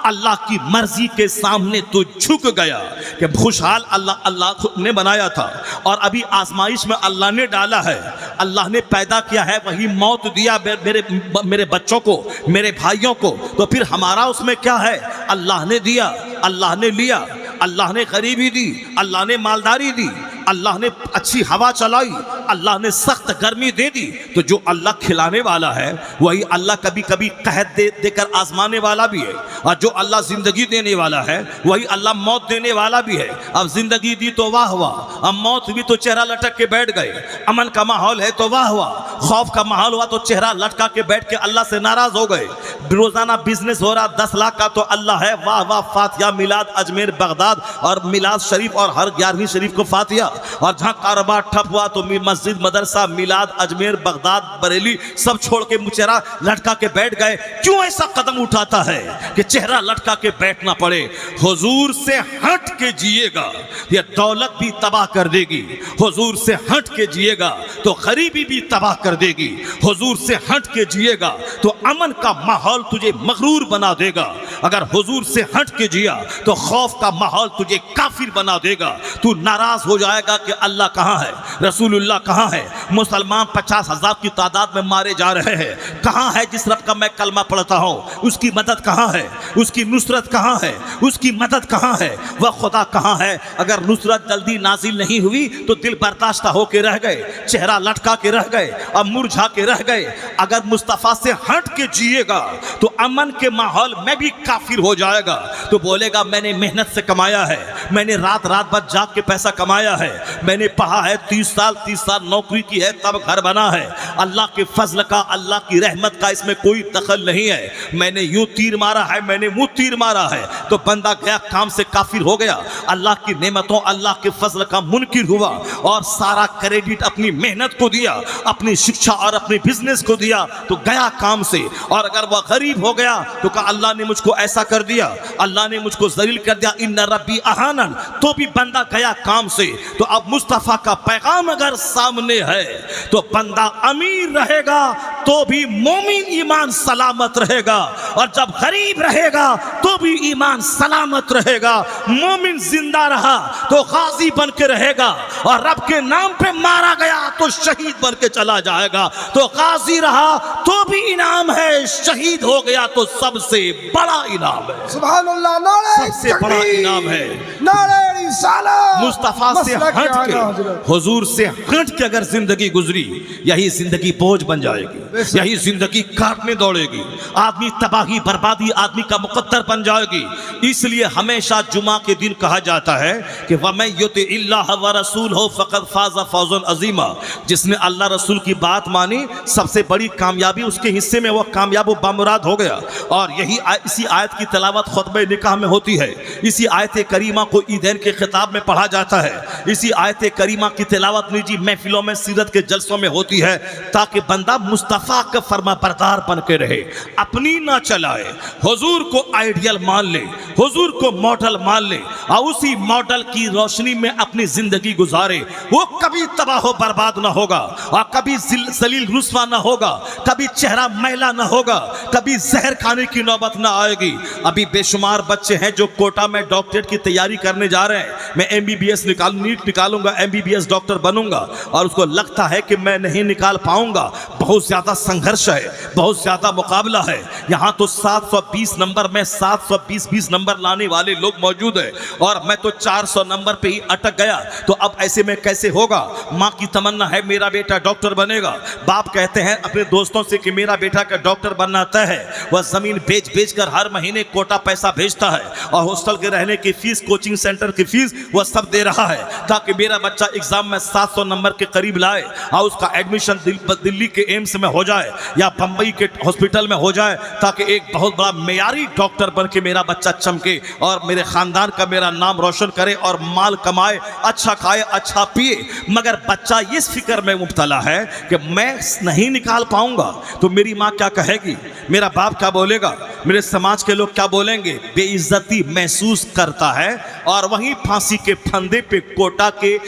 अल्लाह की मर्जी के सामने तो झुक गया कि खुशहाल अल्लाह ने बनाया था और अभी आजमाइश में अल्लाह ने डाला है, अल्लाह ने पैदा किया है, वही मौत दिया मेरे बच्चों को, मेरे भाइयों को, तो फिर हमारा उसमें क्या है? अल्लाह ने दिया, अल्लाह ने लिया, अल्लाह ने गरीबी दी, अल्लाह ने मालदारी दी, अल्लाह ने अच्छी हवा चलाई, अल्लाह ने सख्त गर्मी दे दी। तो जो अल्लाह खिलाने वाला है वही अल्लाह कभी कभी कहत देकर आजमाने वाला भी है, और जो अल्लाह जिंदगी देने वाला है वही अल्लाह मौत देने वाला भी है। अब जिंदगी दी तो वाह हुआ, अब मौत भी तो चेहरा लटक के बैठ गए, अमन का माहौल है तो वाह हुआ, खौफ का माहौल हुआ तो चेहरा लटका के बैठ के अल्लाह से नाराज हो गए। रोजाना बिजनेस हो रहा 10 लाख का तो अल्लाह है, वाह वाह, फातिहा मिलाद अजमेर बगदाद और मिलाद शरीफ और हर 11वीं शरीफ को फातिहा। और जहाँ कारोबार ठप हुआ तो मस्जिद मदरसा मिलाद अजमेर बगदाद बरेली सब छोड़ के चेहरा लटका के बैठ गए। क्यों ऐसा कदम उठाता है कि चेहरा लटका के बैठना पड़े? हुजूर से हट के जिएगा, यह दौलत भी तबाह कर देगी, हुजूर से हट के जिएगा तो गरीबी भी तबाह कर देगी। हुजूर से हट के जिएगा तो अमन का माहौल तुझे मगरूर बना देगा। अगर हुजूर से हट के जिया तो खौफ का माहौल तुझे काफिर बना देगा। तू नाराज हो जाएगा कि अल्लाह कहाँ है, रसूलुल्लाह कहाँ है, मुसलमान 50,000 की तादाद में मारे जा रहे हैं, कहाँ है जिस रब का मैं कलमा पढ़ता हूँ, उसकी मदद कहाँ है, उसकी नुसरत कहाँ है, उसकी मदद कहाँ है, वह खुदा कहाँ है। अगर नुसरत जल्दी नाजिल नहीं हुई तो दिल बर्दाश्ता होके रह गए, चेहरा लटका के रह गए, अब मुरझा के रह गए। अगर मुस्तफ़ा से हट के जिएगा तो अमन के माहौल में भी काफिर हो जाएगा। तो बोलेगा मैंने मेहनत से कमाया है, मैंने रात रात भर जाग के पैसा कमाया है, मैंने पढ़ा है 30 साल नौकरी की है तब घर बना है। अल्लाह के फजल का, अल्लाह की रहमत का इसमें कोई दखल नहीं है। मैंने यूं तीर मारा है, मैंने मुंह तीर मारा है। तो बंदा गया काम से काफिर हो गया, अल्लाह की नेमतों, अल्लाह के फजल का मुनकिर हुआ और सारा क्रेडिट अपनी मेहनत को दिया, अपनी शिक्षा और अपने बिजनेस को दिया, तो गया काम से। और अगर वह गरीब हो गया तो कहा अल्लाह ने मुझको ऐसा कर दिया, अल्लाह ने मुझको जलील कर दिया, इन्ना रब्बी अहानन, तो भी बंदा गया काम से। तो अब मुस्तफ़ा का पैगाम अगर सामने है तो बंदा अमीर रहेगा तो भी मोमिन ईमान सलामत रहेगा, और जब गरीब रहेगा तो भी ईमान सलामत रहेगा। मोमिन जिंदा रहा तो गाजी बन के रहेगा, और रब के नाम पे मारा गया तो शहीद बन के चला जाएगा। तो गाजी रहा तो भी इनाम है, शहीद हो गया तो सबसे बड़ा इनाम है। सुभान अल्लाह, नारे सबसे बड़ा इनाम है। नारे रिसालत। मुस्तफा से हट के, हुजूर से हट के अगर जिंदगी गुजरी, यही जिंदगी बोझ बन जाएगी, यही जिंदगी काटने दौड़ेगी, आदमी तबाही बर्बादी आदमी का मुकद्दर बन जाएगी। इसलिए हमेशा जुमा के दिन कहा जाता है कि वमन युतिइल्लाह व रसूल हो फ़क़द फ़ाज़ फ़ौज़न अज़ीमा। जिसने अल्लाह रसूल की बात मानी, सबसे बड़ी कामयाबी उसके हिस्से में, वह कामयाब व बामुराद हो गया। और यही इसी आयत की तिलावत खुतबे निकाह में होती है। इसी आयत करीमा को ईदैन के खिताब में पढ़ा जाता है। इसी आयत करीमा की तिलावत निजी महफिलों में, सीरत के जलसों में होती है, ताकि बंदा मुस्तफ़ा का फरमाबरदार बन के रहे, अपनी ना चलाए, हुजूर को आइडियल मान ले, हुजूर को मॉडल मान ले, और उसी मॉडल की रोशनी में अपनी जिंदगी गुजारे। वो कभी तबाह बर्बाद ना होगा, और कभी जलील रुस्वा ना होगा, कभी चेहरा मैला ना होगा, कभी जहर खाने की नौबत ना आएगी। अभी बेशुमार बच्चे हैं जो कोटा में डॉक्टरेट की तैयारी करने जा रहे हैं। मैं MBBS नीट निकालूंगा, MBBS डॉक्टर बनूंगा, और उसको लगता है कि मैं नहीं निकाल पाऊंगा। बहुत ज्यादा संघर्ष है, बहुत ज्यादा मुकाबला है। यहाँ तो 720 नंबर में 720 नंबर लाने वाले लोग मौजूद है, और मैं तो 400 नंबर पे ही अटक गया। तो अब ऐसे में कैसे होगा? माँ की तमन्ना है मेरा बेटा डॉक्टर बनेगा, बाप कहते हैं अपने दोस्तों से कि मेरा बेटा का डॉक्टर बनना तय है। वह जमीन बेच कर हर महीने कोटा पैसा भेजता है, और हॉस्टल के रहने की फीस, कोचिंग सेंटर की फीस वह सब दे रहा है, ताकि मेरा बच्चा एग्जाम में 700 नंबर के करीब लाए, और उसका एडमिशन दिल्ली के एम्स में हो जाए या बम्बई के हॉस्पिटल में हो जाए, ताकि एक बहुत बड़ा मेयारी डॉक्टर बन के मेरा बच्चा चमके और मेरे खानदान का मेरा नाम रोशन करे और माल कमाए, अच्छा खाए, अच्छा पिए। मगर बच्चा इस फिक्र में मुब्तला है कि मैं नहीं निकाल पाऊंगा तो मेरी माँ क्या कहेगी, मेरा बाप क्या बोलेगा, मेरे समाज के लोग क्या बोलेंगे। बेइज्जती महसूस करता है, और वहीं फांसी के फंदे पे कोटा के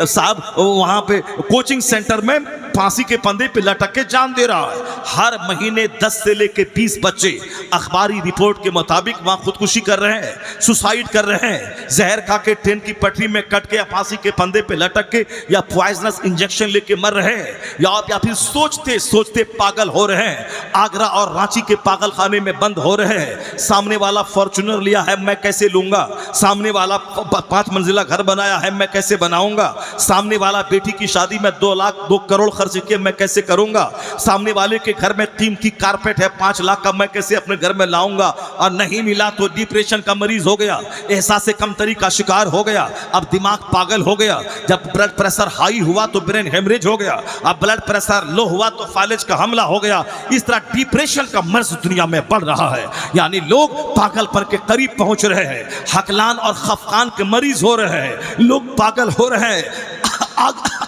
साहब वहां पे कोचिंग सेंटर में फांसी के फंदे पे लटक के जान दे रहा है। हर महीने 10 से लेके 20 बच्चे अखबारी रिपोर्ट के मुताबिक वहां खुदकुशी कर रहे हैं, सुसाइड कर रहे हैं, जहर खा के ट्रेन की पटरी में कट के या फांसी के फंदे पे लटक के या पॉइजनस इंजेक्शन लेके मर रहे हैं, या फिर सोचते सोचते पागल हो रहे हैं, आगरा और रांची के पागल खाने में बंद हो रहे हैं। सामने वाला फॉर्च्यूनर लिया है, मैं कैसे लूंगा, सामने वाला 5 मंजिला घर बनाया है, मैं कैसे बनाऊंगा, सामने वाला बेटी की शादी में 2 करोड़ खर्च किए, मैं कैसे करूंगा, सामने वाले के घर में कीमती कारपेट है 5 लाख का, मैं कैसे अपने घर में लाऊंगा, और नहीं मिला तो डिप्रेशन का मरीज हो गया, एहसास कमतरी का शिकार हो गया, अब दिमाग पागल हो गया, जब ब्लड प्रेशर हाई हुआ तो ब्रेन हेमरेज हो गया, अब ब्लड प्रेशर लो हुआ तो फालिज का हमला हो गया। इस तरह डिप्रेशन का मर्ज दुनिया में बढ़ रहा है, यानी लोग पागलपन के करीब पहुंच रहे हैं, हकलान और खफकान के मरीज हो रहे हैं, लोग पागल हो रहे हैं।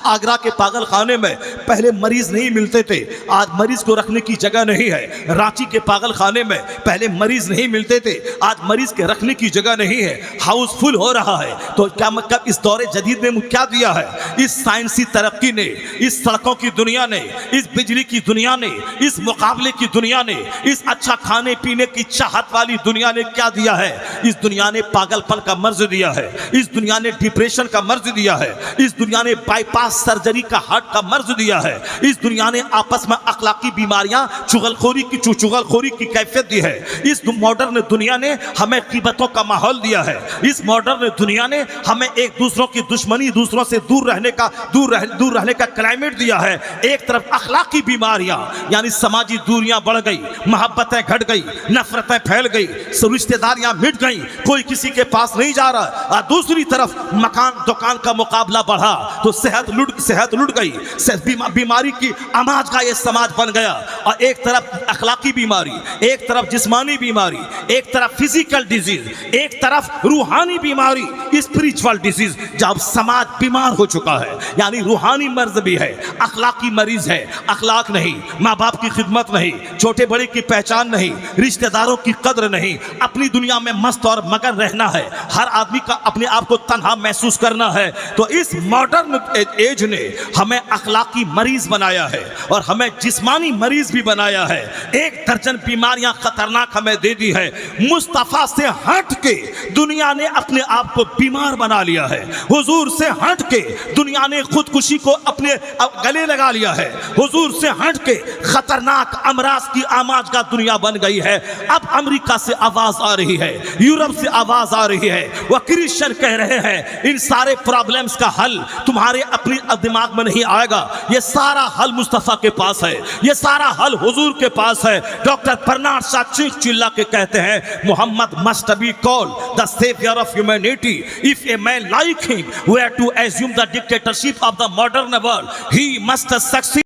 आगरा के पागल खाने में पहले मरीज नहीं मिलते थे, आज मरीज को रखने की जगह नहीं है। रांची के पागल खाने में पहले मरीज नहीं मिलते थे, आज मरीज के रखने की जगह नहीं है, हाउसफुल हो रहा है। तो क्या मतलब इस दौरे जदीद में क्या दिया है? इस साइंसी तरक्की ने, इस सड़कों की दुनिया ने, इस बिजली की दुनिया ने, इस मुकाबले की दुनिया ने, इस अच्छा खाने पीने की चाहत वाली दुनिया ने क्या दिया है? इस दुनिया ने पागलपन का मर्ज दिया है, इस दुनिया ने डिप्रेशन का मर्ज दिया है, इस दुनिया ने बाईपास सर्जरी का हार्ट का मर्ज दिया है, इस दुनिया ने आपस में अखलाकी बीमारियां, चुगलखोरी की कैफियत दी है। इस मॉडर्न दुनिया ने हमें कीमतों का माहौल दिया है। इस मॉडर्न दुनिया ने हमें एक दूसरों की दुश्मनी, दूसरों से दूर रहने का क्लाइमेट दिया है। एक तरफ अखलाकी बीमारियां यानी समाजी दूरियां बढ़ गई, मोहब्बतें घट गई, नफरतें फैल गई, रिश्तेदारियां मिट गई, कोई किसी के पास नहीं जा रहा। और दूसरी तरफ मकान दुकान का मुकाबला बढ़ा तो सेहत लुट गई, बीमारी की आमाज का ये समाज बन गया। और एक तरफ अखलाकी बीमारी, एक तरफ जिस्मानी बीमारी, एक तरफ फिजिकल डिजीज, एक तरफ रूहानी बीमारी, स्पिरिचुअल डिजीज। जब समाज बीमार हो चुका है यानी रूहानी मर्ज भी है, अखलाकी मरीज है, अखलाक नहीं, माँ बाप की खिदमत नहीं, छोटे बड़े की पहचान नहीं, रिश्तेदारों की कद्र नहीं, अपनी दुनिया में मस्त और मगन रहना है, हर आदमी का अपने आप को तन्हा महसूस करना है। तो इस मॉडर्न एज ने हमें अखलाकी मरीज बनाया है और हमें जिस्मानी मरीज भी बनाया है। एक दर्जन बीमारियां खतरनाक हमें दे दी है। मुस्तफा से हट के दुनिया ने अपने आप को बीमार बना लिया है। हुजूर से हट के दुनिया ने खुदकुशी को अपने गले लगा लिया है। हुजूर से हट के खतरनाक अमराज की आमाज का दुनिया बन गई है। अब अमेरिका से आवाज आ रही है, यूरोप से आवाज आ रही है, वह क्रिश्चियन कह रहे हैं इन सारे प्रॉब्लम्स का हल तुम्हारे अपने दिमाग में नहीं आएगा, ये सारा हल मुस्तफा के पास है, ये सारा हल हुजूर के पास है। डॉक्टर बर्नार्ड शॉ चीख चिल्ला के कहते हैं Muhammad must be called the saviour of humanity. If a man like him were to assume the dictatorship of the modern world he must succeed.